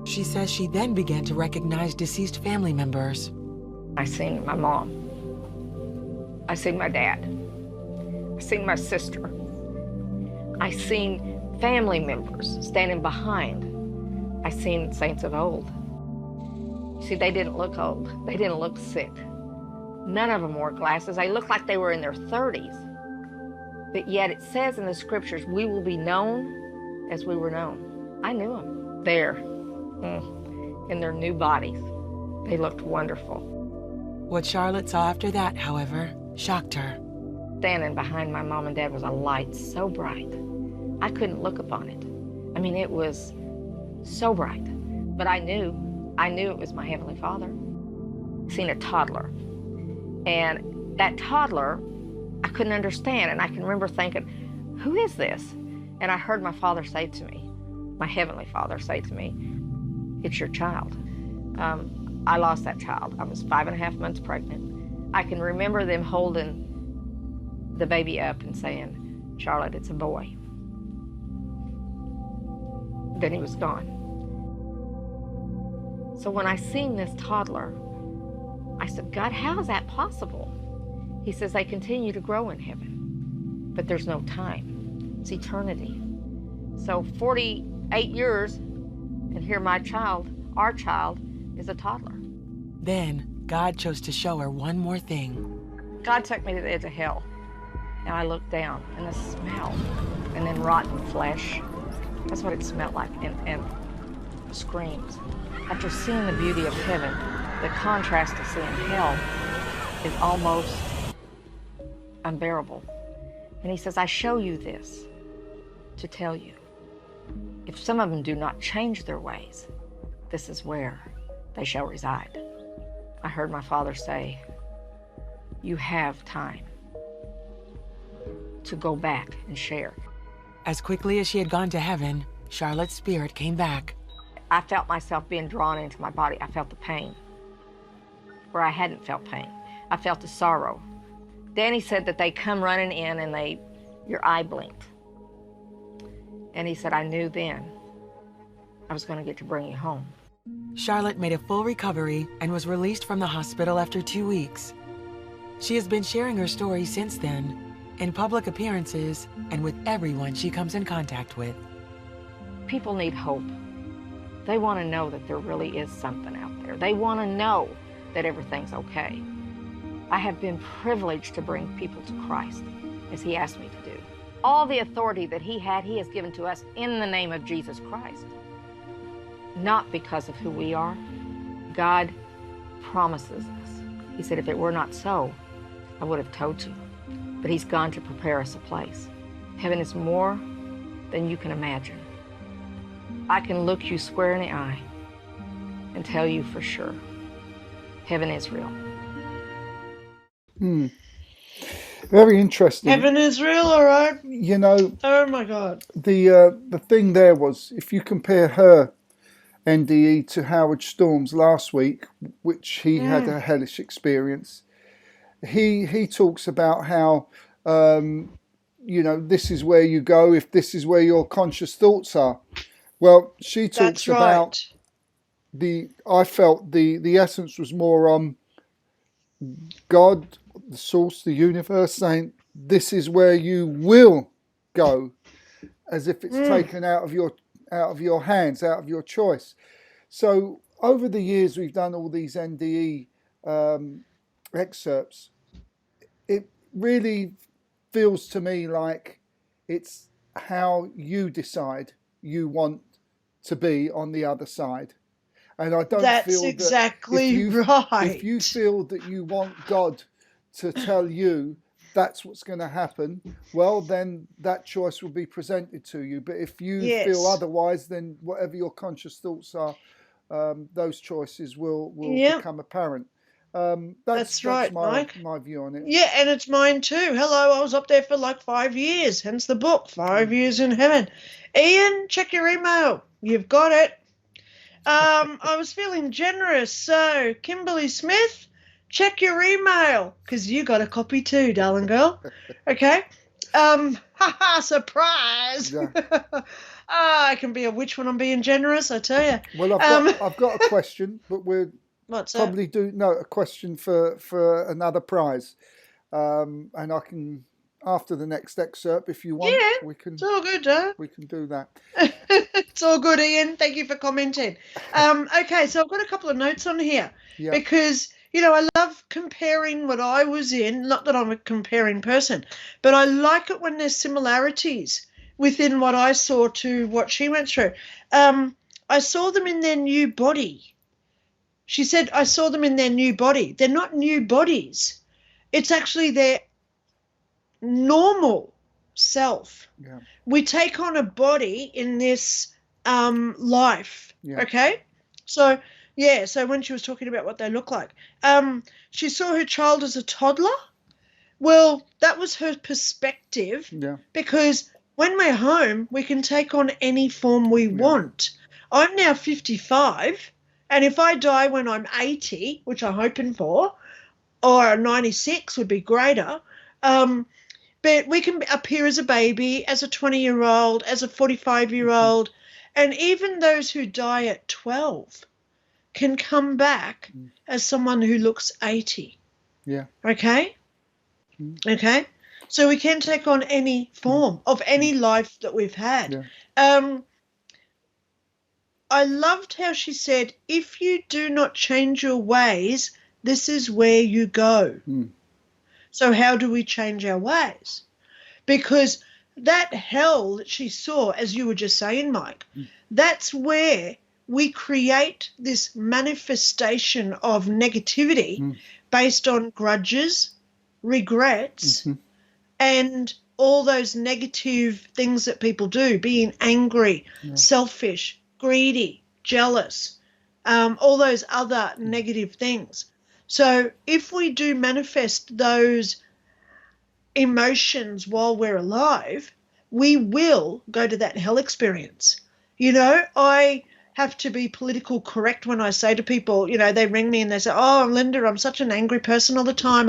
She says she then began to recognize deceased family members. I seen my mom. I seen my dad. I seen my sister. I seen family members standing behind. I seen saints of old. See, they didn't look old. They didn't look sick. None of them wore glasses. They looked like they were in their 30s. But yet it says in the scriptures, we will be known as we were known. I knew them there, in their new bodies. They looked wonderful. What Charlotte saw after that, however, shocked her. Standing behind my mom and dad was a light so bright. I couldn't look upon it. I mean, it was so bright. But I knew it was my Heavenly Father. I seen a toddler. And that toddler, I couldn't understand. And I can remember thinking, who is this? And I heard my Father say to me, my Heavenly Father say to me, it's your child. I lost that child. I was 5.5 months pregnant. I can remember them holding the baby up and saying, Charlotte, it's a boy. Then he was gone. So when I seen this toddler, I said, God, how is that possible? He says, they continue to grow in heaven, but there's no time. It's eternity. So 48 years, and here my child, our child, is a toddler. Then God chose to show her one more thing. God took me to the edge of hell, and I looked down, and the smell, and then rotten flesh. That's what it smelled like, and screams. After seeing the beauty of heaven, the contrast to seeing hell is almost unbearable. And he says, I show you this to tell you, if some of them do not change their ways, this is where they shall reside. I heard my Father say, you have time to go back and share. As quickly as she had gone to heaven, Charlotte's spirit came back. I felt myself being drawn into my body. I felt the pain where I hadn't felt pain. I felt the sorrow. Danny said that they come running in and your eye blinked. And he said, I knew then I was going to get to bring you home. Charlotte made a full recovery and was released from the hospital after 2 weeks. She has been sharing her story since then, in public appearances and with everyone she comes in contact with. People need hope. They want to know that there really is something out there. They want to know that everything's okay. I have been privileged to bring people to Christ, as he asked me to do. All the authority that he had, he has given to us in the name of Jesus Christ. Not because of who we are. God promises us. He said, if it were not so, I would have told you. But he's gone to prepare us a place. Heaven is more than you can imagine. I can look you square in the eye and tell you for sure, heaven is real. Very interesting. Heaven is real, all right. You know, oh my God. The thing there was, if you compare her NDE to Howard Storm's last week, which he had a hellish experience, he talks about how, you know, this is where you go if this is where your conscious thoughts are. Well, she talks about I felt the essence was more on God, the source, the universe, saying this is where you will go, as if it's taken out of your hands, out of your choice. So over the years we've done all these NDE excerpts. It really feels to me like it's how you decide you want to be on the other side. And I don't feel that exactly right. If you feel that you want God to tell you that's what's going to happen, well, then that choice will be presented to you. But if you feel otherwise, then whatever your conscious thoughts are, those choices will become apparent. That's right, Mike. My view on it. Yeah, and it's mine too. Hello, I was up there for like 5 years, hence the book, 5 years in heaven. Ian, check your email. You've got it. I was feeling generous, so Kimberly Smith, check your email, because you got a copy too, darling girl. Okay? Surprise! Yeah. I can be a witch when I'm being generous, I tell you. Well, I've got a question, but we're probably a question for another prize, and I can, after the next excerpt, if you want, we can. It's all good, huh? We can do that. It's all good, Ian. Thank you for commenting. Okay, so I've got a couple of notes on here because, you know, I love comparing what I was in. Not that I'm a comparing person, but I like it when there's similarities within what I saw to what she went through. I saw them in their new body. She said, I saw them in their new body. They're not new bodies. It's actually their normal self. Yeah. We take on a body in this life. Yeah. Okay? So, so when she was talking about what they look like, she saw her child as a toddler. Well, that was her perspective because when we're home, we can take on any form we want. I'm now 55, and if I die when I'm 80, which I'm hoping for, or 96 would be greater, but we can appear as a baby, as a 20-year-old, as a 45-year-old, and even those who die at 12 can come back as someone who looks 80. Yeah. Okay? Okay? So we can take on any form of any life that we've had. Yeah. I loved how she said, if you do not change your ways, this is where you go. So how do we change our ways? Because that hell that she saw, as you were just saying, Mike, that's where we create this manifestation of negativity based on grudges, regrets, and all those negative things that people do, being angry, selfish, greedy, jealous, all those other negative things. So if we do manifest those emotions while we're alive, we will go to that hell experience. You know, I have to be political correct when I say to people, you know, they ring me and they say, oh, Lynda, I'm such an angry person all the time.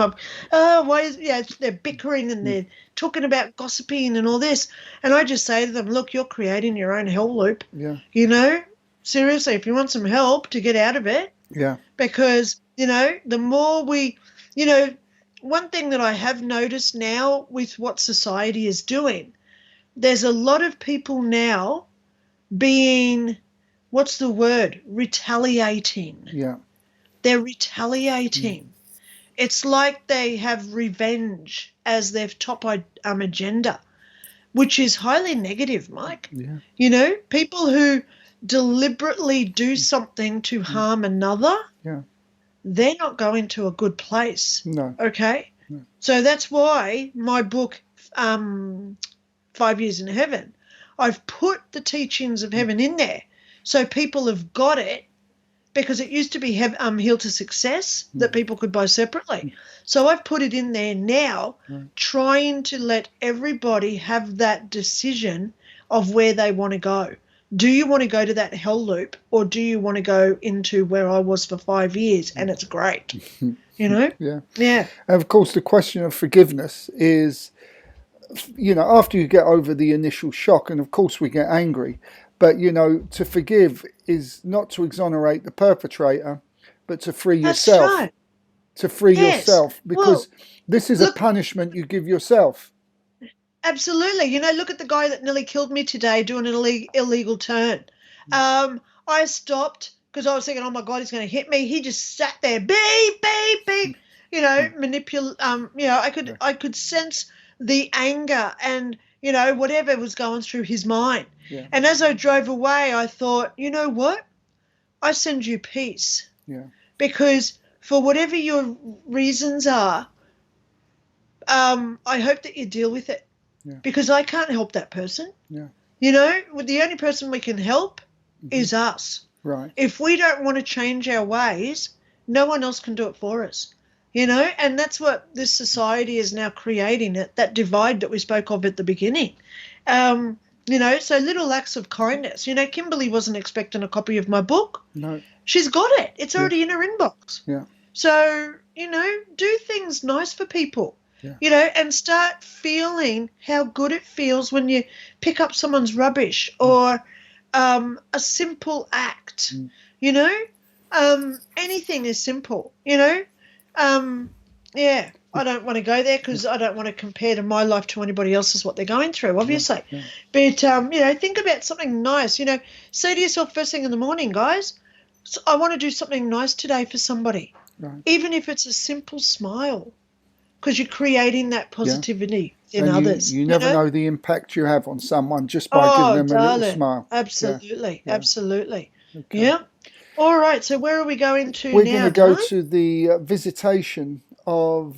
They're bickering and they're talking about gossiping and all this. And I just say to them, look, you're creating your own hell loop. Yeah. You know, seriously, if you want some help to get out of it. Yeah. Because, you know, the more we, you know, one thing that I have noticed now with what society is doing, there's a lot of people now being, what's the word, retaliating. Yeah. They're retaliating. It's like they have revenge as their top agenda, which is highly negative, Mike. Yeah. You know, people who deliberately do something to harm another, Yeah. they're not going to a good place. No. Okay? No. So that's why my book, 5 Years in Heaven, I've put the teachings of heaven in there so people have got it, because it used to be Heal to Success that people could buy separately. So I've put it in there now, trying to let everybody have that decision of where they want to go. Do you want to go to that hell loop, or do you want to go into where I was for 5 years and it's great? You know? Yeah. Yeah. And of course, the question of forgiveness is, you know, after you get over the initial shock, and of course we get angry, but, you know, to forgive is not to exonerate the perpetrator, but to free That's yourself. right. To free Yes. yourself, because this is look, a punishment you give yourself. Absolutely. You know, look at the guy that nearly killed me today doing an illegal turn. I stopped because I was thinking, oh my God, he's going to hit me. He just sat there, beep, beep, beep. You know, you know, I could sense the anger and, you know, whatever was going through his mind. Yeah. And as I drove away, I thought, you know what? I send you peace. Yeah. Because for whatever your reasons are, I hope that you deal with it. Yeah. Because I can't help that person. Yeah. You know, the only person we can help is us. Right. If we don't want to change our ways, no one else can do it for us. You know, and that's what this society is now creating, that divide that we spoke of at the beginning. You know, so little acts of kindness. You know, Kimberly wasn't expecting a copy of my book. No. She's got it. It's already in her inbox. Yeah. So, you know, do things nice for people. Yeah. You know, and start feeling how good it feels when you pick up someone's rubbish or a simple act. You know, anything is simple. You know, yeah. I don't want to go there because I don't want to compare to my life to anybody else's what they're going through, obviously. Yeah. But you know, think about something nice. You know, say to yourself first thing in the morning, guys, I want to do something nice today for somebody, Right. even if it's a simple smile. Because you're creating that positivity in And others. You never know the impact you have on someone just by giving them a little smile. Absolutely, Yeah. Absolutely. Okay. Yeah. All right, so where are we going to We're now? going to go Guy? to the visitation of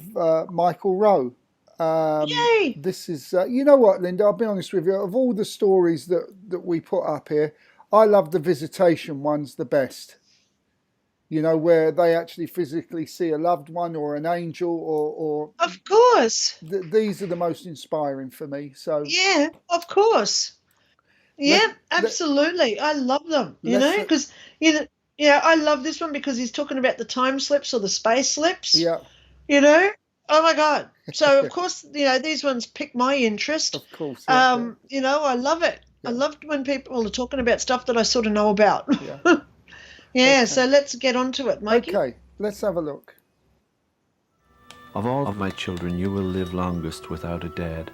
Michael Rowe. Yay! This is, you know what, Linda, I'll be honest with you, of all the stories that we put up here, I love the visitation ones the best. You know, where they actually physically see a loved one or an angel or Of course. These are the most inspiring for me. So Yeah, of course. Yeah, absolutely. I love them, you know, because, you know, yeah, I love this one because he's talking about the time slips or the space slips. Yeah. You know, oh my God. So, of course, you know, these ones pick my interest. Of course. You know, I love it. Yeah. I love when people are talking about stuff that I sort of know about. Yeah. Yeah, okay. So let's get on to it, Mikey. Okay, let's have a look. Of all of my children, you will live longest without a dad.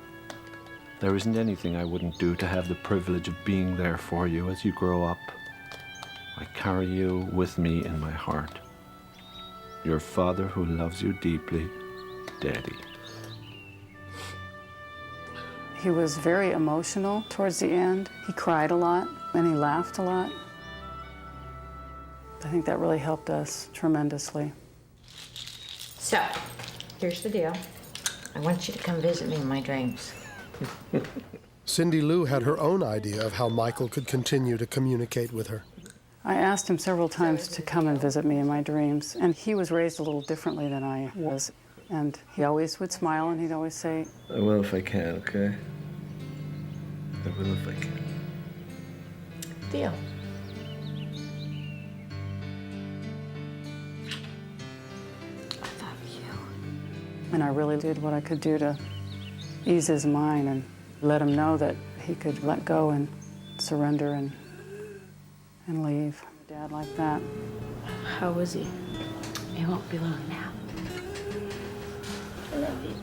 There isn't anything I wouldn't do to have the privilege of being there for you as you grow up. I carry you with me in my heart. Your father who loves you deeply, Daddy. He was very emotional towards the end. He cried a lot and he laughed a lot. I think that really helped us tremendously. So, here's the deal. I want you to come visit me in my dreams. Cindy Lou had her own idea of how Michael could continue to communicate with her. I asked him several times to come and visit me in my dreams, and he was raised a little differently than I was. And he always would smile and he'd always say, I will if I can, okay? I will if I can. Deal. And I really did what I could do to ease his mind and let him know that he could let go and surrender and leave. Dad like that. How was he? It won't be long now. I love you.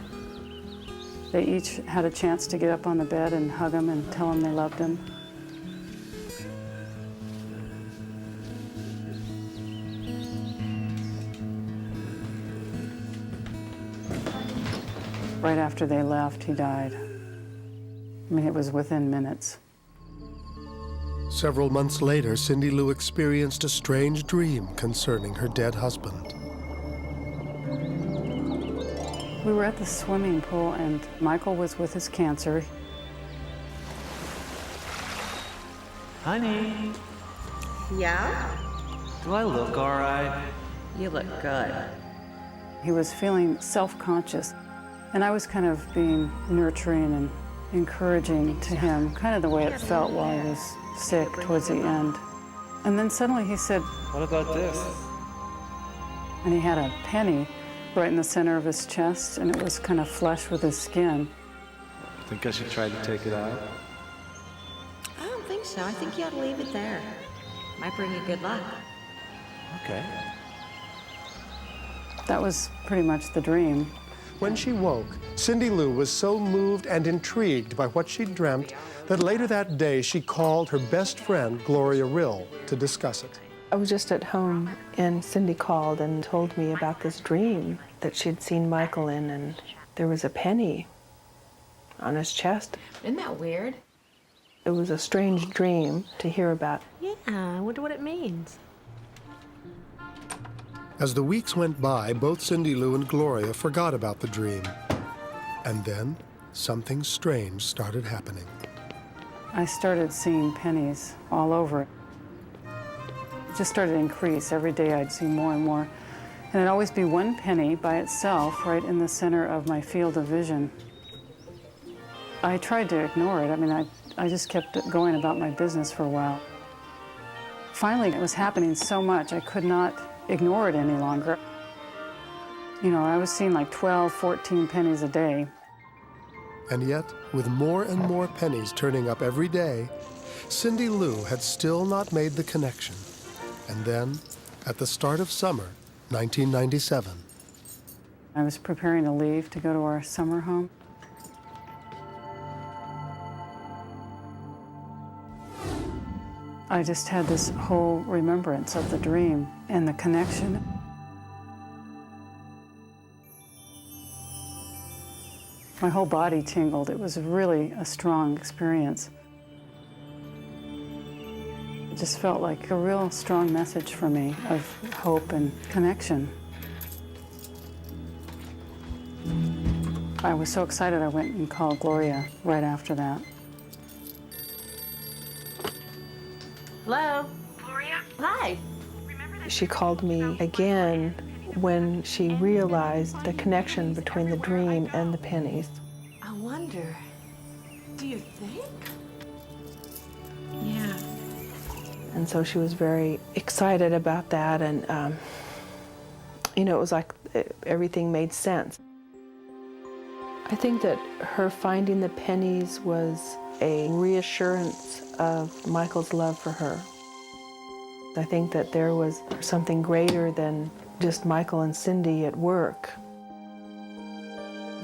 They each had a chance to get up on the bed and hug him and tell him they loved him. Right after they left, he died. I mean, it was within minutes. Several months later, Cindy Lou experienced a strange dream concerning her dead husband. We were at the swimming pool, and Michael was with his cancer. Honey, Yeah? do I look all right? You look good. He was feeling self-conscious, and I was kind of being nurturing and encouraging to him, kind of the way it felt while I was sick towards the end. And then suddenly he said, What about this? and he had a penny right in the center of his chest, and it was kind of flush with his skin. Think I should try to take it out? I don't think so. I think you ought to leave it there. Might bring you good luck. Okay. That was pretty much the dream. When she woke, Cindy Lou was so moved and intrigued by what she'd dreamt that later that day she called her best friend, Gloria Rill, to discuss it. I was just at home, and Cindy called and told me about this dream that she'd seen Michael in, and there was a penny on his chest. Isn't that weird? It was a strange dream to hear about. Yeah, I wonder what it means. As the weeks went by, both Cindy Lou and Gloria forgot about the dream. And then something strange started happening. I started seeing pennies all over. It just started to increase. Every day I'd see more and more. And it'd always be one penny by itself right in the center of my field of vision. I tried to ignore it. I mean, I just kept going about my business for a while. Finally, it was happening so much I could not ignore it any longer. You know, I was seeing like 12, 14 pennies a day. And yet, with more and more pennies turning up every day, Cindy Lou had still not made the connection. And then, at the start of summer, 1997. I was preparing to leave to go to our summer home. I just had this whole remembrance of the dream and the connection. My whole body tingled. It was really a strong experience. It just felt like a real strong message for me of hope and connection. I was so excited I went and called Gloria right after that. Hello? Gloria? Hi. She called me again when she realized the connection between the dream and the pennies. I wonder, do you think? Yeah. And so she was very excited about that, and you know, it was like everything made sense. I think that her finding the pennies was a reassurance of Michael's love for her. I think that there was something greater than just Michael and Cindy at work.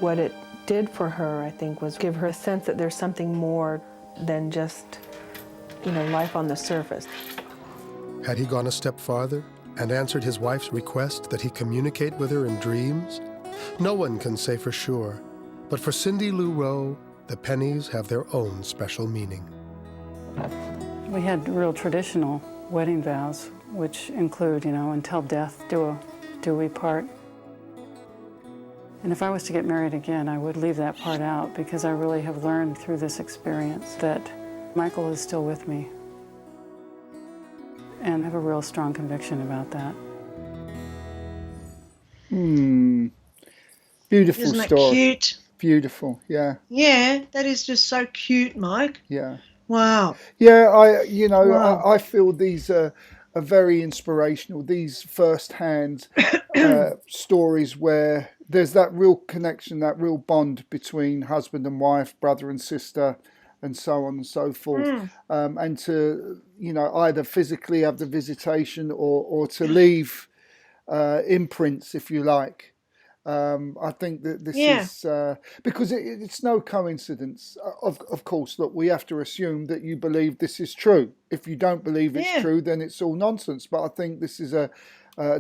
What it did for her, I think, was give her a sense that there's something more than just, you know, life on the surface. Had he gone a step farther and answered his wife's request that he communicate with her in dreams? No one can say for sure, but for Cindy Lou Rowe, the pennies have their own special meaning. We had real traditional wedding vows, which include, you know, until death do we part. And if I was to get married again, I would leave that part out, because I really have learned through this experience that Michael is still with me. And I have a real strong conviction about that. Beautiful Isn't that story. cute? Beautiful, yeah. Yeah, that is just so cute, Mike. Yeah. Wow. Yeah, Wow. I feel these are very inspirational. These first-hand stories where there's that real connection, that real bond between husband and wife, brother and sister, and so on and so forth. And to, you know, either physically have the visitation or to leave imprints, if you like. I think that this is because it's no coincidence. Of course, look, we have to assume that you believe this is true. If you don't believe it's true, then it's all nonsense. But I think this is a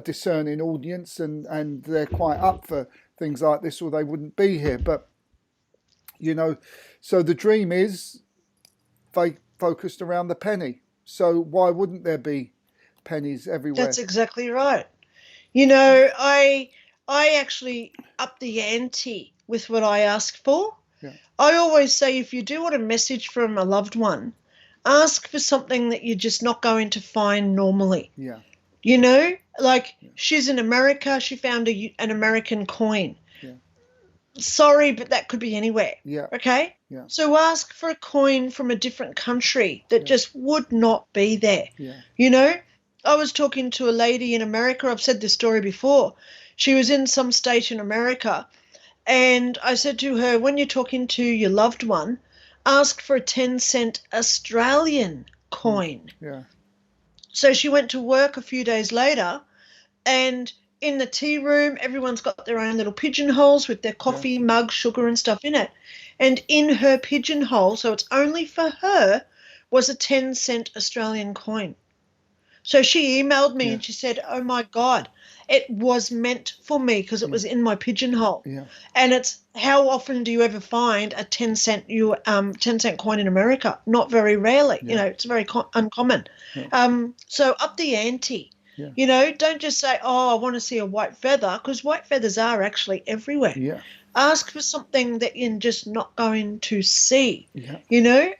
discerning audience, and they're quite up for things like this, or they wouldn't be here. But You know, so the dream is focused around the penny. So why wouldn't there be pennies everywhere? That's exactly right. You know, I actually up the ante with what I ask for. Yeah. I always say if you do want a message from a loved one, ask for something that you're just not going to find normally. Yeah. You know, like she's in America, she found an American coin. Yeah. Sorry, but that could be anywhere. Yeah. Okay? Yeah. So ask for a coin from a different country that just would not be there. Yeah. You know, I was talking to a lady in America. I've said this story before. She was in some state in America, and I said to her, when you're talking to your loved one, ask for a 10-cent Australian coin. Yeah. So she went to work a few days later, and in the tea room, everyone's got their own little pigeonholes with their coffee mug, sugar and stuff in it. And in her pigeonhole, so it's only for her, was a 10-cent Australian coin. So she emailed me and she said, oh, my God, it was meant for me because it was in my pigeonhole. Yeah. And it's how often do you ever find a 10-cent coin in America? Not very rarely. You know, it's very uncommon. So up the ante. Yeah. You know, don't just say, oh, I want to see a white feather, because white feathers are actually everywhere. Yeah. Ask for something that you're just not going to see. Yeah. You know,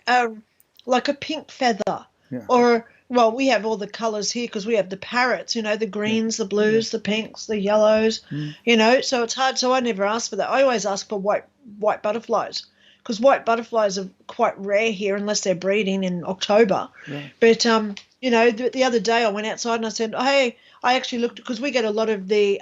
like a pink feather. Yeah. Or, well, we have all the colours here because we have the parrots, you know, the greens, the blues, the pinks, the yellows, you know, so it's hard. So I never ask for that. I always ask for white butterflies, because white butterflies are quite rare here unless they're breeding in October. Yeah. But, you know, the other day I went outside and I said, hey, I actually looked, because we get a lot of the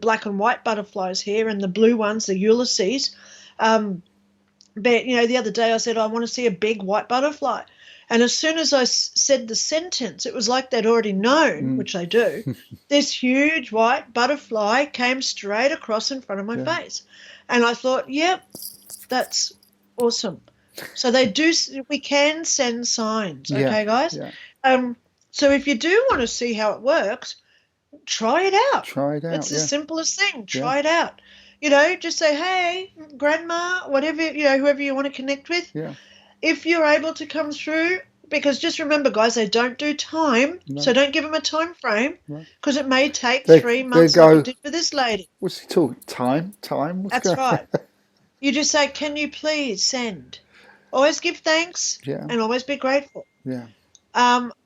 black and white butterflies here and the blue ones, the Ulysses. But, you know, the other day I said, I want to see a big white butterfly. And as soon as I said the sentence, it was like they'd already known, which they do. This huge white butterfly came straight across in front of my face. And I thought, yep, that's awesome. So they do. We can send signs, okay, guys? Yeah. So if you do want to see how it works, try it out. Try it out. It's the simplest thing. Try it out. You know, just say, hey, grandma, whatever, you know, whoever you want to connect with. Yeah. If you're able to come through, because just remember, guys, they don't do time, so don't give them a time frame, because it may take 3 months like it did for this lady. What's he talking? Time? What's That's right. You just say, can you please send? Always give thanks and always be grateful. Yeah.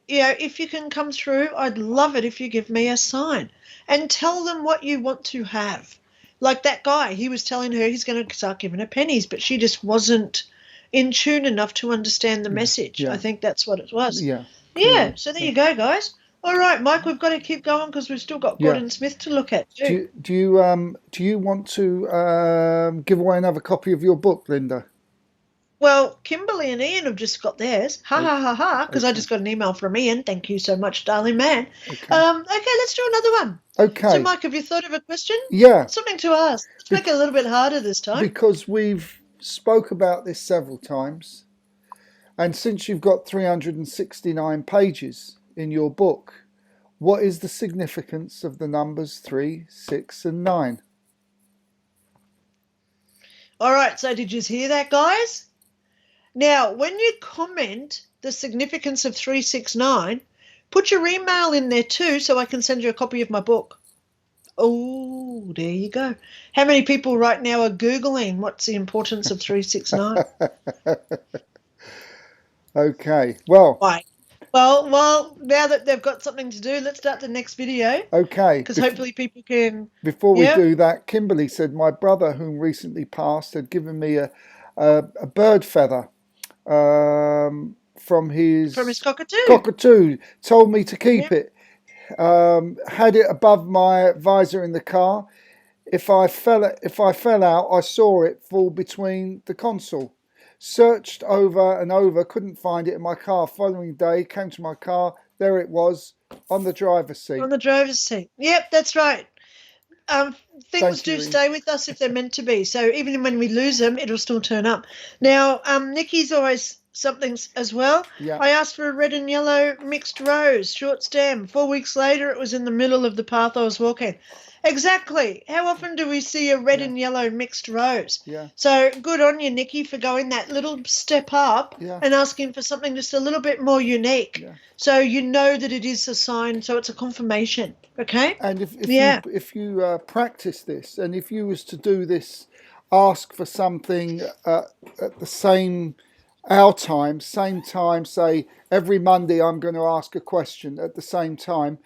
You know, if you can come through, I'd love it if you give me a sign and tell them what you want to have. Like that guy, he was telling her he's going to start giving her pennies, but she just wasn't in tune enough to understand the message. Yeah. I think that's what it was. Yeah. Yeah. So there you go, guys. All right, Mike, we've got to keep going because we've still got Gordon Smith to look at too. Do you want to give away another copy of your book, Linda? Well, Kimberly and Ian have just got theirs. Ha ha ha ha! Because I just got an email from Ian. Thank you so much, darling man. Okay, let's do another one. Okay. So, Mike, have you thought of a question? Yeah. Something to ask. Let's make it a little bit harder this time. Because we've spoke about this several times, and since you've got 369 pages in your book, what is the significance of the numbers 3, 6 and 9? All right, so did you hear that, guys? Now, when you comment the significance of 369, put your email in there too so I can send you a copy of my book. Oh, there you go. How many people right now are Googling what's the importance of 369? Okay, well. Right. Well, now that they've got something to do, let's start the next video. Okay. Because hopefully people can... Before we do that, Kimberly said, my brother, whom recently passed, had given me a bird feather from his cockatoo. Told me to keep it. Had it above my visor in the car. If I fell out, I saw it fall between the console. Searched over and over, couldn't find it in my car. Following day, came to my car. There it was, on the driver's seat. On the driver's seat. Yep, that's right. Things do stay with us if they're meant to be. So even when we lose them, it'll still turn up. Now, Nikki's always something as well. Yeah. I asked for a red and yellow mixed rose, short stem. 4 weeks later, it was in the middle of the path I was walking. Exactly. How often do we see a red and yellow mixed rose? Yeah. So good on you, Nikki, for going that little step up and asking for something just a little bit more unique. Yeah. So you know that it is a sign, so it's a confirmation. Okay? And if you practice this, and if you was to do this, ask for something at the same same time, say every Monday I'm going to ask a question at the same time,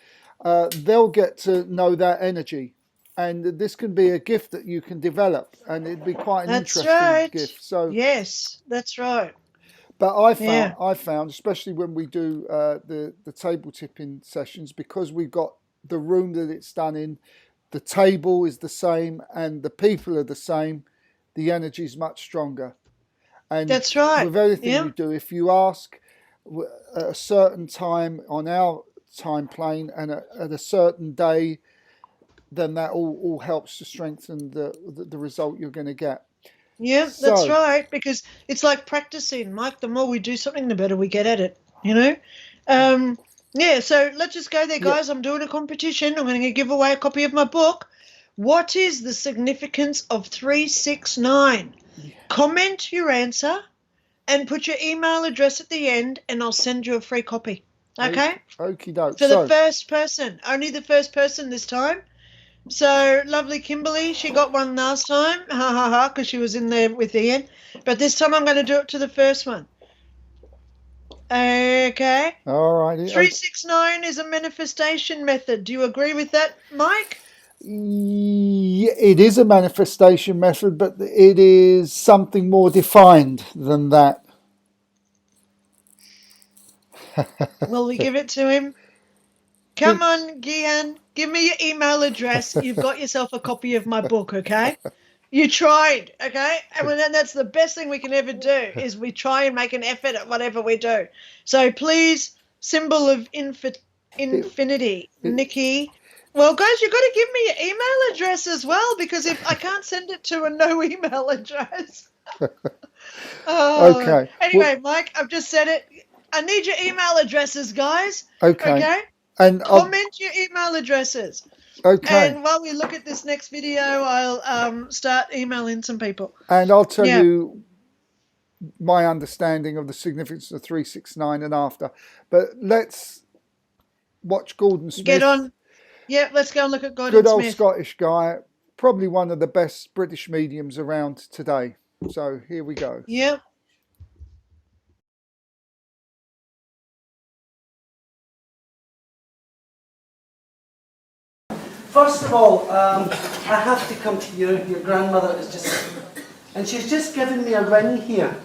they'll get to know that energy. And this can be a gift that you can develop, and it'd be quite an interesting gift. So yes, that's right. But I found, especially when we do the table tipping sessions, because we've got the room that it's done in, the table is the same, and the people are the same, the energy is much stronger. And that's right. With everything we do, if you ask at a certain time on our time plane and at a certain day, then that all helps to strengthen the result you're going to get. Yeah, that's right, because it's like practicing, Mike. The more we do something, the better we get at it, you know? Yeah, so let's just go there, guys. I'm doing a competition. I'm going to give away a copy of my book. What is the significance of 369? Comment your answer and put your email address at the end, and I'll send you a free copy. Okay? Okie doke. For the first person. Only the first person this time. So, lovely Kimberly, she got one last time, because she was in there with Ian. But this time I'm going to do it to the first one. Okay. All right. 369 is a manifestation method. Do you agree with that, Mike? Yeah, it is a manifestation method, but it is something more defined than that. Will we give it to him? Come on, Gian, give me your email address. You've got yourself a copy of my book, okay? You tried, okay? And that's the best thing we can ever do, is we try and make an effort at whatever we do. So please, symbol of infinity, Nikki. Well, guys, you've got to give me your email address as well, because if I can't send it to a no email address. Okay. Anyway, Mike, I've just said it. I need your email addresses, guys. Okay. And comment your email addresses. Okay. And while we look at this next video, I'll start emailing some people. And I'll tell you my understanding of the significance of 369 and after. But let's watch Gordon Smith. Get on. Yeah, let's go and look at Gordon Smith. Good old Scottish guy. Probably one of the best British mediums around today. So here we go. Yep. First of all, I have to come to you. Your grandmother is just... And she's just given me a ring here.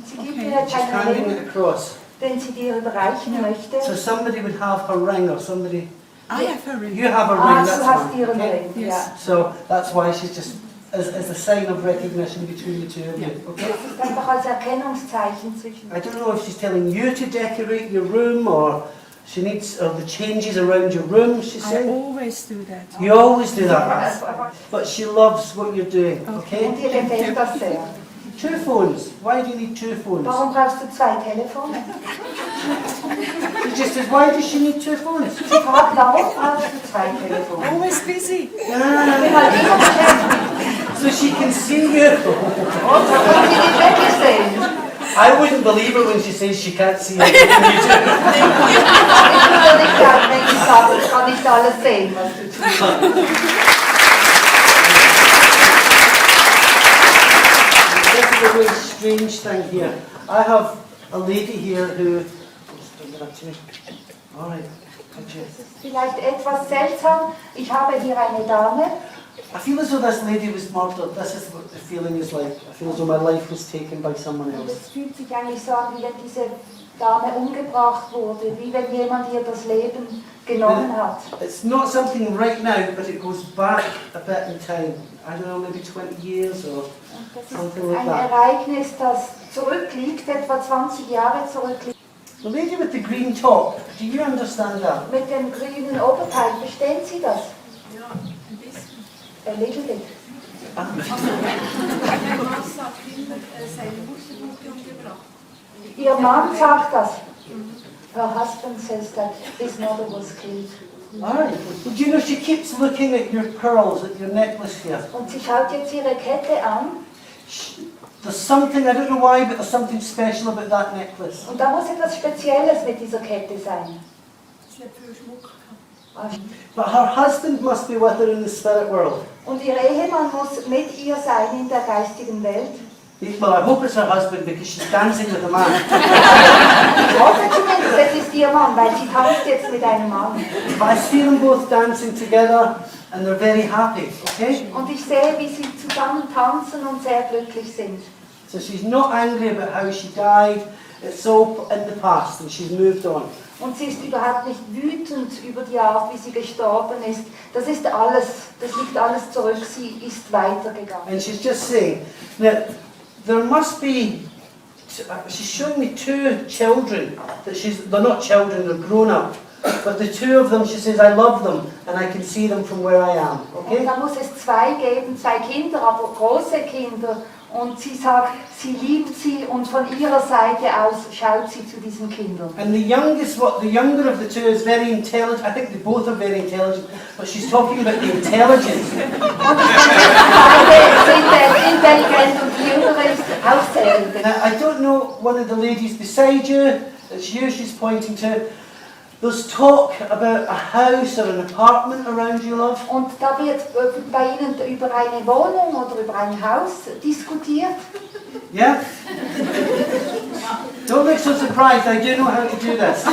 She's handing it across. So somebody would have her ring, or somebody... I have a ring. You have a ring, that's hast one. Okay. Yes. So that's why she's just... As a sign of recognition between the two of you. Okay? I don't know if she's telling you to decorate your room, or... She needs the changes around your room, she said. I always do that. You always do that. But she loves what you're doing, okay? Two phones. Why do you need two phones? She just says, why does she need two phones? Always busy. So she can see you. I wouldn't believe her when she says she can't see everything you do. This is a really strange thing here. I have a lady here who... All right. Vielleicht etwas seltsam. Ich habe hier eine Dame. I feel as though this lady was murdered. This is what the feeling is like. I feel as though my life was taken by someone else. Es fühlt sich eigentlich so an, wie wenn diese Dame umgebracht wurde, wie wenn jemand ihr das Leben genommen hat. It's not something right now, but it goes back a bit in time. I don't know, maybe 20 years or something like that. Ein Ereignis, das zurückliegt, etwa 20 Jahre zurückliegt. The lady with the green top, do you understand that? Mit dem grünen Oberteil, verstehen Sie das? Ja, ein bisschen. A little bit. Ihr Mann sagt das. Her husband says that his mother was killed. Alright. Well, do you know she keeps looking at your pearls, at your necklace here? Und sie schaut jetzt ihre Kette an. There's something, I don't know why, but there's something special about that necklace. Und da muss etwas Spezielles mit dieser Kette sein. But her husband must be with her in the spirit world. Und ihr Ehemann muss mit ihr sein in der geistigen Welt. Well, I hope it's her husband because she's dancing with a man. Ich hoffe zumindest, es ist ihr Mann, weil sie tanzt jetzt mit einem Mann. But I see them both dancing together and they're very happy, okay? Und ich sehe, wie sie zusammen tanzen und sehr glücklich sind. So she's not angry about how she died. It's all in the past and she's moved on. Und sie ist überhaupt nicht wütend über die Art, wie sie gestorben ist. Das ist alles, das liegt alles zurück. Sie ist weitergegangen. And she's just saying that there must be, she's showing me 2 children, that they're not children, they're grown up. But the 2 of them, she says, I love them and I can see them from where I am. Okay? Und da muss es 2 geben, 2 Kinder, aber große Kinder. Und sie sagt, sie liebt sie und von ihrer Seite aus schaut sie zu diesen Kindern. And the younger of the 2 is very intelligent. I think they both are very intelligent, but she's talking about the intelligence. Und beide sind intelligent und die jüngere ist auch sehr intelligent. Now, I don't know, one of the ladies beside you, it's you she's pointing to, there's talk about a house or an apartment around you, love. Und da wird bei Ihnen über eine Wohnung oder über ein Haus diskutiert. Yeah? Don't look so surprised, I do know how to do this.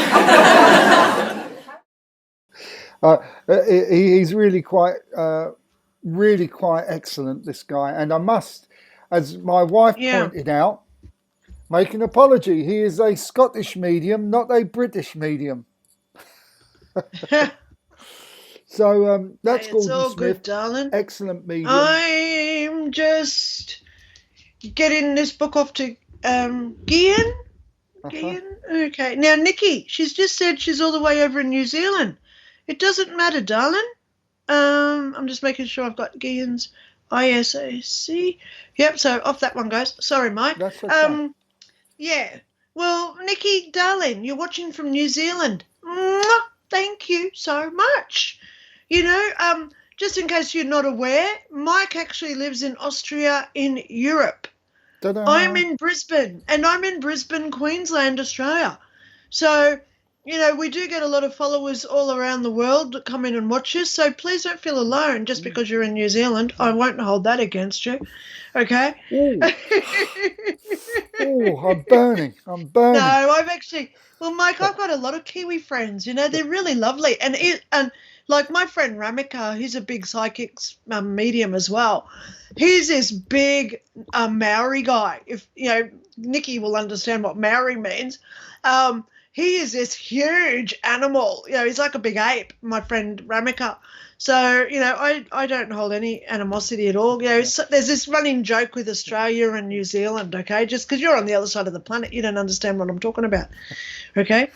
He's really quite excellent, this guy. And I must, as my wife pointed out, make an apology. He is a Scottish medium, not a British medium. So that's Hey, it's Gordon all Smith. good, darling. Excellent medium. I'm just getting this book off to Gian. Gian? Okay. Now, Nikki, she's just said she's all the way over in New Zealand. It doesn't matter, darling. I'm just making sure I've got Gian's ISAC. Yep, so off that one goes. Sorry, Mike. That's okay. Yeah. Well, Nikki, darling, you're watching from New Zealand. Mwah! Thank you so much. You know, just in case you're not aware, Mike actually lives in Austria in Europe. Ta-da. I'm in Brisbane, and I'm in Brisbane, Queensland, Australia. So, you know, we do get a lot of followers all around the world that come in and watch us. So please don't feel alone just because you're in New Zealand. I won't hold that against you. Okay? Oh, I'm burning. No, I've actually... Well, Mike, I've got a lot of Kiwi friends. You know, they're really lovely. And like my friend Ramika, he's a big psychic medium as well. He's this big Maori guy. If, you know, Nikki will understand what Maori means. He is this huge animal. You know, he's like a big ape, my friend Ramika. So, you know, I don't hold any animosity at all. You know, so there's this running joke with Australia and New Zealand, okay? Just because you're on the other side of the planet, you don't understand what I'm talking about, okay?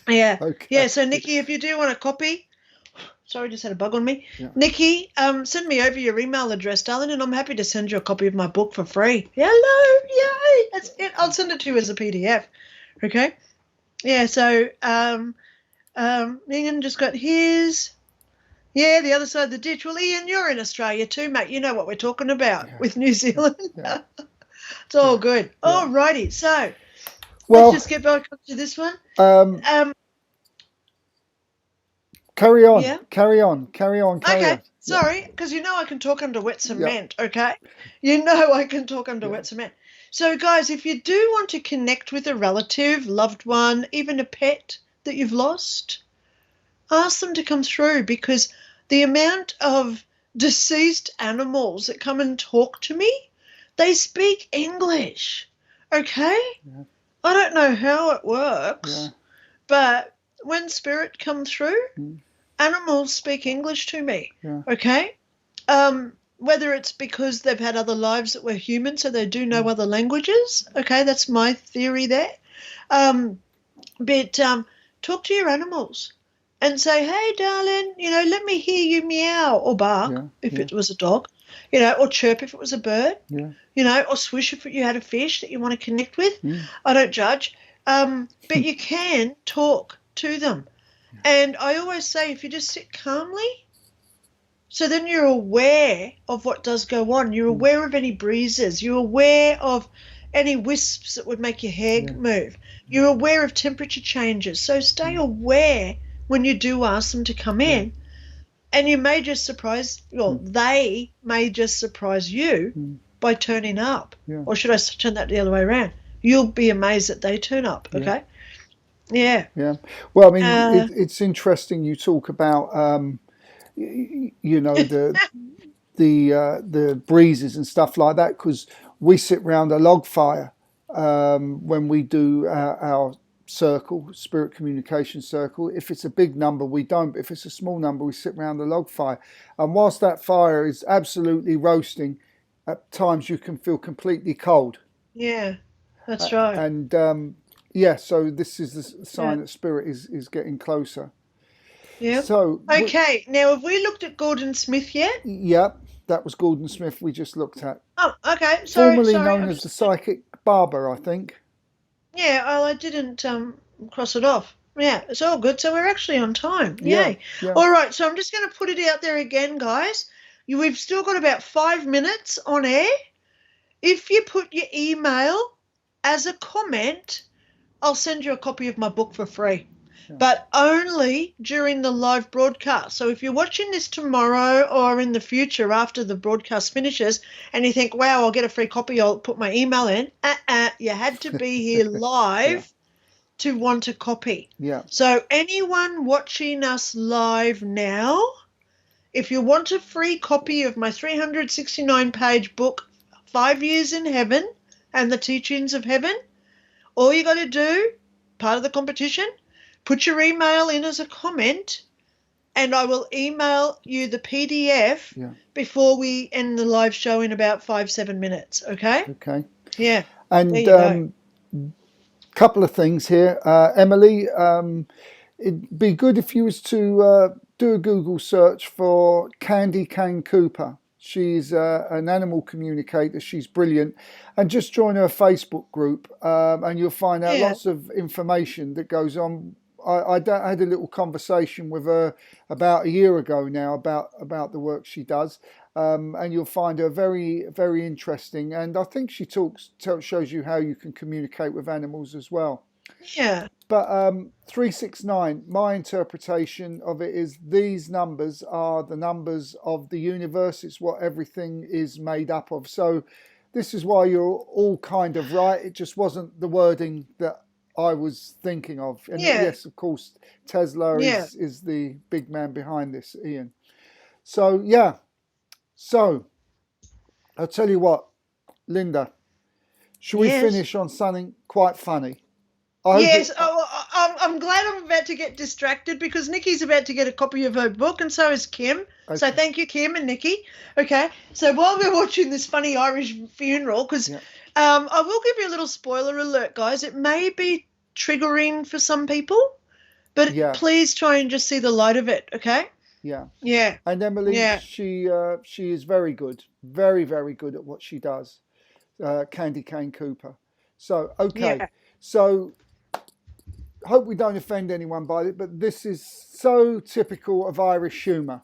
Yeah. Okay. Yeah, so, Nikki, if you do want a copy, sorry, just had a bug on me. Yeah. Nikki, send me over your email address, darling, and I'm happy to send you a copy of my book for free. Hello, yay, that's it. I'll send it to you as a PDF, okay? Yeah, so Ian just got his... Yeah, the other side of the ditch. Well, Ian, you're in Australia too, mate. You know what we're talking about with New Zealand. Yeah. It's all good. Yeah. All righty. So Well, let's just get back to this one. Carry on. Yeah. Carry on. Okay. Sorry, because you know I can talk under wet cement, okay? You know I can talk under wet cement. So, guys, if you do want to connect with a relative, loved one, even a pet that you've lost, ask them to come through, because the amount of deceased animals that come and talk to me, they speak English, okay? Yeah. I don't know how it works, but when spirit come through, animals speak English to me, okay? Whether it's because they've had other lives that were human, so they do know other languages, okay? That's my theory there. But talk to your animals. And say, hey, darling, you know, let me hear you meow or bark if it was a dog, you know, or chirp if it was a bird, you know, or swish if you had a fish that you want to connect with. I don't judge. But you can talk to them. And I always say, if you just sit calmly, so then you're aware of what does go on. You're aware of any breezes. You're aware of any wisps that would make your hair move. You're aware of temperature changes. So stay aware when you do ask them to come in. And you may just surprise, they may just surprise you by turning up. Or should I turn that the other way around? You'll be amazed that they turn up, okay? Yeah. Yeah. Well, I mean, it's interesting you talk about, you know, the breezes and stuff like that, because we sit round a log fire when we do our circle, spirit communication circle. If it's a big number, we don't. But if it's a small number, we sit round the log fire. And whilst that fire is absolutely roasting, at times you can feel completely cold. Yeah, that's right. And so this is the sign that spirit is getting closer. Yeah. So okay, now have we looked at Gordon Smith yet? Yep, that was Gordon Smith we just looked at. Oh, okay. Sorry. Formerly known as the psychic barber, I think. Yeah, I didn't cross it off. Yeah, it's all good. So we're actually on time. Yay. Yeah. All right, so I'm just going to put it out there again, guys. We've still got about 5 minutes on air. If you put your email as a comment, I'll send you a copy of my book for free. But only during the live broadcast. So if you're watching this tomorrow or in the future after the broadcast finishes and you think, wow, I'll get a free copy, I'll put my email in. You had to be here live to want a copy. Yeah. So anyone watching us live now, if you want a free copy of my 369-page book, 5 Years in Heaven and the Teachings of Heaven, all you got to do, part of the competition, put your email in as a comment, and I will email you the PDF before we end the live show in about 5-7 minutes, okay? Okay. Yeah. And couple of things here. Emily, it'd be good if you was to do a Google search for Candy Cane Cooper. She's an animal communicator. She's brilliant. And just join her Facebook group and you'll find out lots of information that goes on. I had a little conversation with her about a year ago now about the work she does, and you'll find her very, very interesting. And I think she shows you how you can communicate with animals as well. Yeah. But 369, my interpretation of it is these numbers are the numbers of the universe. It's what everything is made up of. So this is why you're all kind of right. It just wasn't the wording that I was thinking of. And yes, of course, Tesla is the big man behind this, Ian. So, So, I'll tell you what, Shall we finish on something quite funny? Yes, I'm glad I'm about to get distracted because Nikki's about to get a copy of her book and so is Kim. Okay. So thank you, Kim and Nikki. Okay, so while we're watching this funny Irish funeral, because I will give you a little spoiler alert, guys. It may be triggering for some people, but please try and just see the light of it, okay? Yeah. Yeah. And Emily, she is very good, very, very good at what she does, Candy Cane Cooper. So, okay. Yeah. So, hope we don't offend anyone by it, but this is so typical of Irish humour.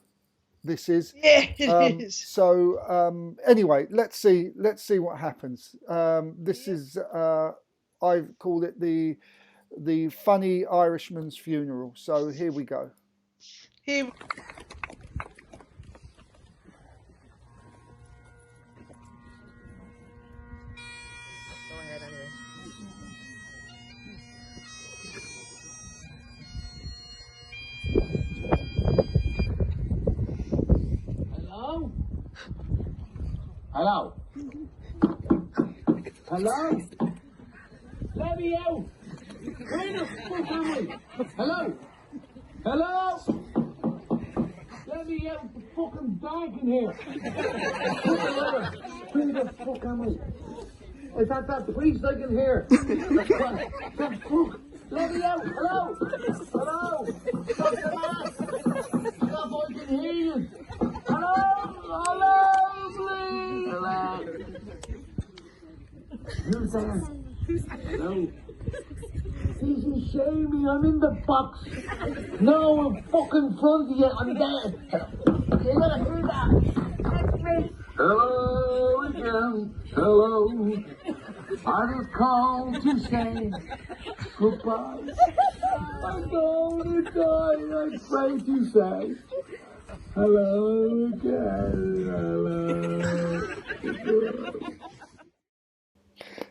This is. Yeah, it is. So, anyway, let's see what happens. This is, I call it the funny Irishman's funeral. So here we go. Here. Hello? Hello? Let me out! Where the fuck am I? Hello? Hello? Let me out! It's fucking dark in here! Where the fuck am I? Is that priest I can hear? That fuck! Let me out! Hello? Hello? Stop the mask! Stop, I can hear you! Hello? Hello? Please! Hello? Who's there? Hello? Easy, shamey, I'm in the box. No, I'm fucking front of you, I'm there. You gotta hear that. That's me. Hello again, hello. I just called to say goodbye. I'm going to die, I'm afraid to say. Hello again, hello.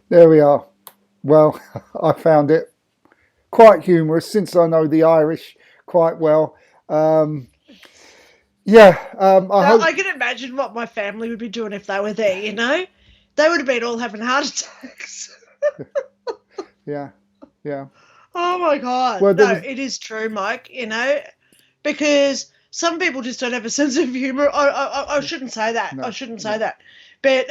There we are. Well, I found it quite humorous since I know the Irish quite well. I hope... I can imagine what my family would be doing if they were there, you know? They would have been all having heart attacks. Yeah. Oh, my God. Well, no, it is true, Mike, you know, because some people just don't have a sense of humour. I shouldn't say that. No, I shouldn't say that. But,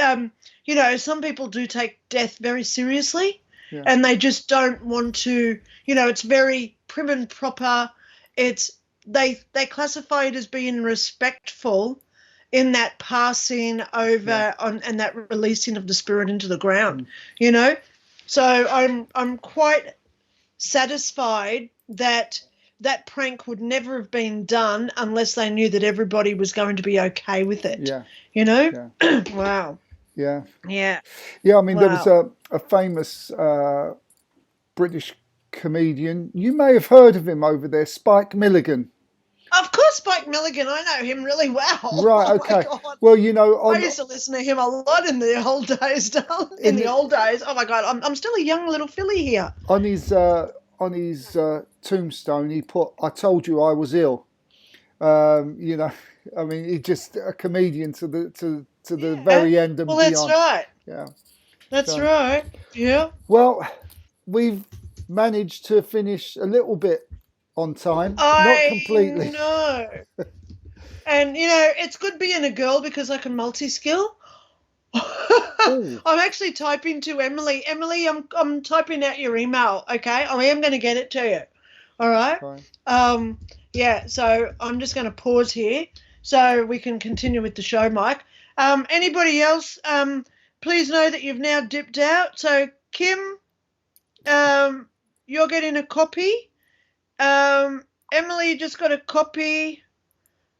you know, some people do take death very seriously. Yeah. And they just don't want to, you know, it's very prim and proper. They classify it as being respectful in that passing over and that releasing of the spirit into the ground, you know. So I'm quite satisfied that that prank would never have been done unless they knew that everybody was going to be okay with it. Yeah. You know? Yeah. Wow. Yeah. Yeah. Yeah, I mean, Wow. there was a famous British comedian. You may have heard of him over there, Spike Milligan. Of course, Spike Milligan. I know him really well. Right, okay. Oh, my God. Well, you know... I used to listen to him a lot in the old days, darling. In the old days. Oh, my God. I'm still a young little filly here. On his tombstone, he put, "I told you I was ill." You know, I mean, he's just a comedian to the very end and well, beyond. That's right. Yeah. That's right. Yeah. Well, we've managed to finish a little bit on time, not completely. No. And, you know, it's good being a girl because I can multi-skill. I'm actually typing to Emily. Emily, I'm typing out your email, okay? I am going to get it to you. All right? Fine. Yeah, so I'm just going to pause here so we can continue with the show, Mike. Anybody else, please know that you've now dipped out. So, Kim, you're getting a copy. Emily just got a copy.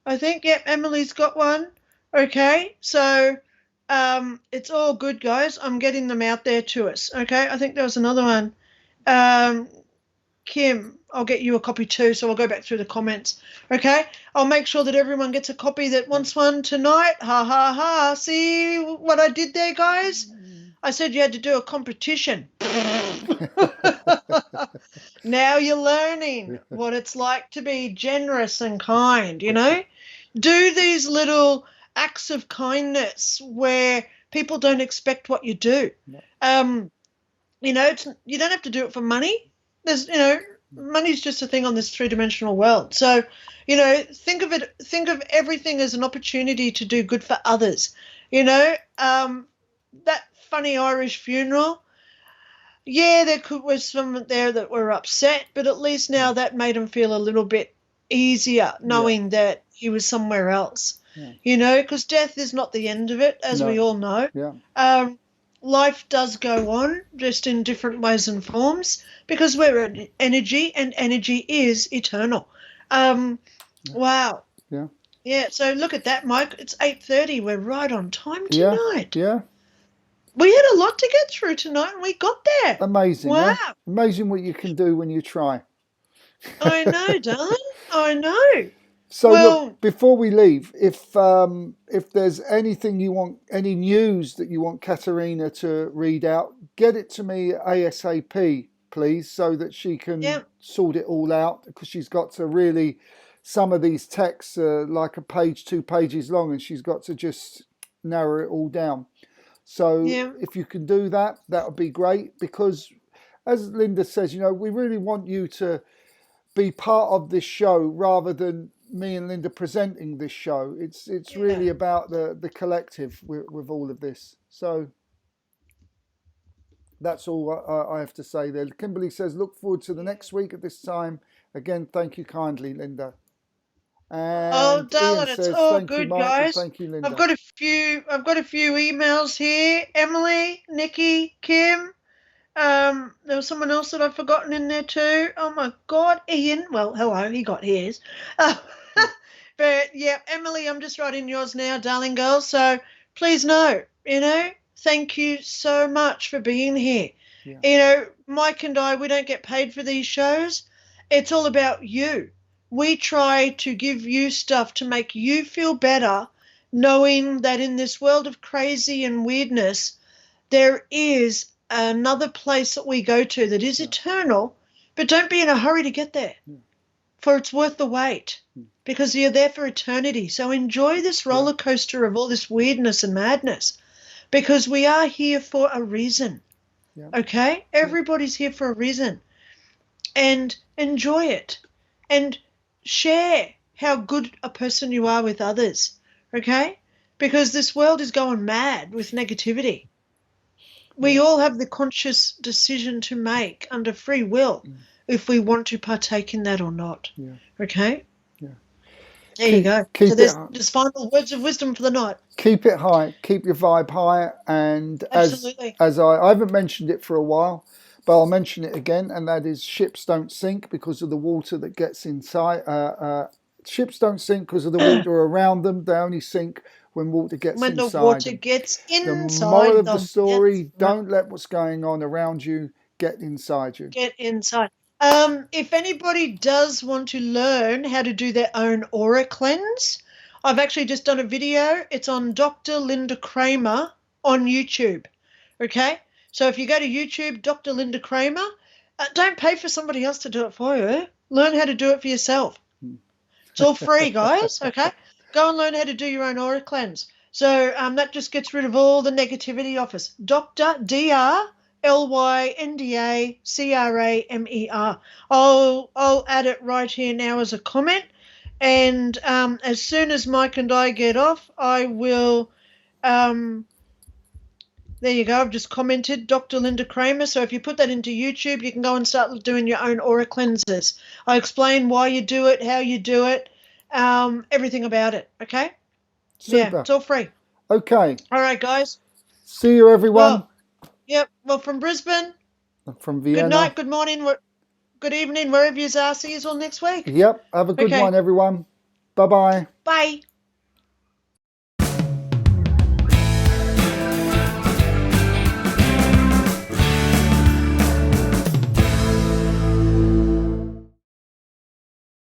I think, yep, Emily's got one. Okay, so it's all good, guys. I'm getting them out there to us. Okay, I think there was another one. Kim, I'll get you a copy too, so I'll go back through the comments. Okay, I'll make sure that everyone gets a copy that wants one tonight. Ha, ha, ha. See what I did there, guys? I said you had to do a competition. Now you're learning what it's like to be generous and kind, you know? Do these little acts of kindness where people don't expect what you do. You know, you don't have to do it for money. There's, you know, money's just a thing on this three-dimensional world. So, you know, think of everything as an opportunity to do good for others. You know, that funny Irish funeral, yeah, there was some there that were upset, but at least now that made them feel a little bit easier knowing that he was somewhere else. Yeah. You know, because death is not the end of it, as we all know. Yeah. Life does go on, just in different ways and forms, because we're an energy, and energy is eternal. Wow. Yeah. Yeah, so look at that, Mike. It's 8:30. We're right on time tonight. Yeah. We had a lot to get through tonight, and we got there. Amazing. Wow. Eh? Amazing what you can do when you try. I know, darling. I know. So well, look, before we leave, if there's anything you want, any news that you want Katerina to read out, get it to me ASAP, please, so that she can sort it all out, because she's got to really, some of these texts are like a page, 2 pages long, and she's got to just narrow it all down. So if you can do that, that would be great, because as Linda says, you know, we really want you to be part of this show rather than me and Linda presenting this show. It's really about the collective with all of this. So that's all I have to say there. Kimberly says, look forward to the next week at this time. Again, thank you kindly, Linda. And darling, Ian it's says, all thank good, you, Mark, guys. thank you, Linda. I've got a few emails here. Emily, Nikki, Kim, There was someone else that I've forgotten in there too. Oh my God, Ian. Well, hello, he got his. But yeah, Emily, I'm just writing yours now, darling girl. So please know, thank you so much for being here. Yeah. Mike and I, we don't get paid for these shows. It's all about you. We try to give you stuff to make you feel better, knowing that in this world of crazy and weirdness, there is another place that we go to that is eternal, but don't be in a hurry to get there, for it's worth the wait, because you're there for eternity. So enjoy this roller coaster of all this weirdness and madness, because we are here for a reason, okay? Everybody's here for a reason, and enjoy it, and share how good a person you are with others, okay? Because this world is going mad with negativity. We all have the conscious decision to make under free will if we want to partake in that or not. Yeah. Okay? Yeah. There you go. So there's just final words of wisdom for the night. Keep it high. Keep your vibe high. And absolutely. as I haven't mentioned it for a while, but I'll mention it again, and that is ships don't sink because of the water that gets inside. Ships don't sink because of the water around them. They only sink when water gets inside. When the water gets inside. The moral of the story, don't let what's going on around you get inside you. Get inside. If anybody does want to learn how to do their own aura cleanse, I've actually just done a video. It's on Dr. Lynda Cramer on YouTube. Okay? So if you go to YouTube, Dr. Lynda Cramer, don't pay for somebody else to do it for you. Learn how to do it for yourself. It's all free, guys, okay? Go and learn how to do your own aura cleanse. So that just gets rid of all the negativity off us. Dr. DrLynda Cramer. I'll add it right here now as a comment. And as soon as Mike and I get off, I will... there you go. I've just commented Dr. Lynda Cramer. So if you put that into YouTube, you can go and start doing your own aura cleanses. I explain why you do it, how you do it, everything about it. Okay? Super. Yeah, it's all free. Okay. All right, guys. See you, everyone. Well, from Brisbane. From Vienna. Good night, good morning, good evening, wherever you are. See you all next week. Yep. Have a good one, everyone. Bye-bye. Bye.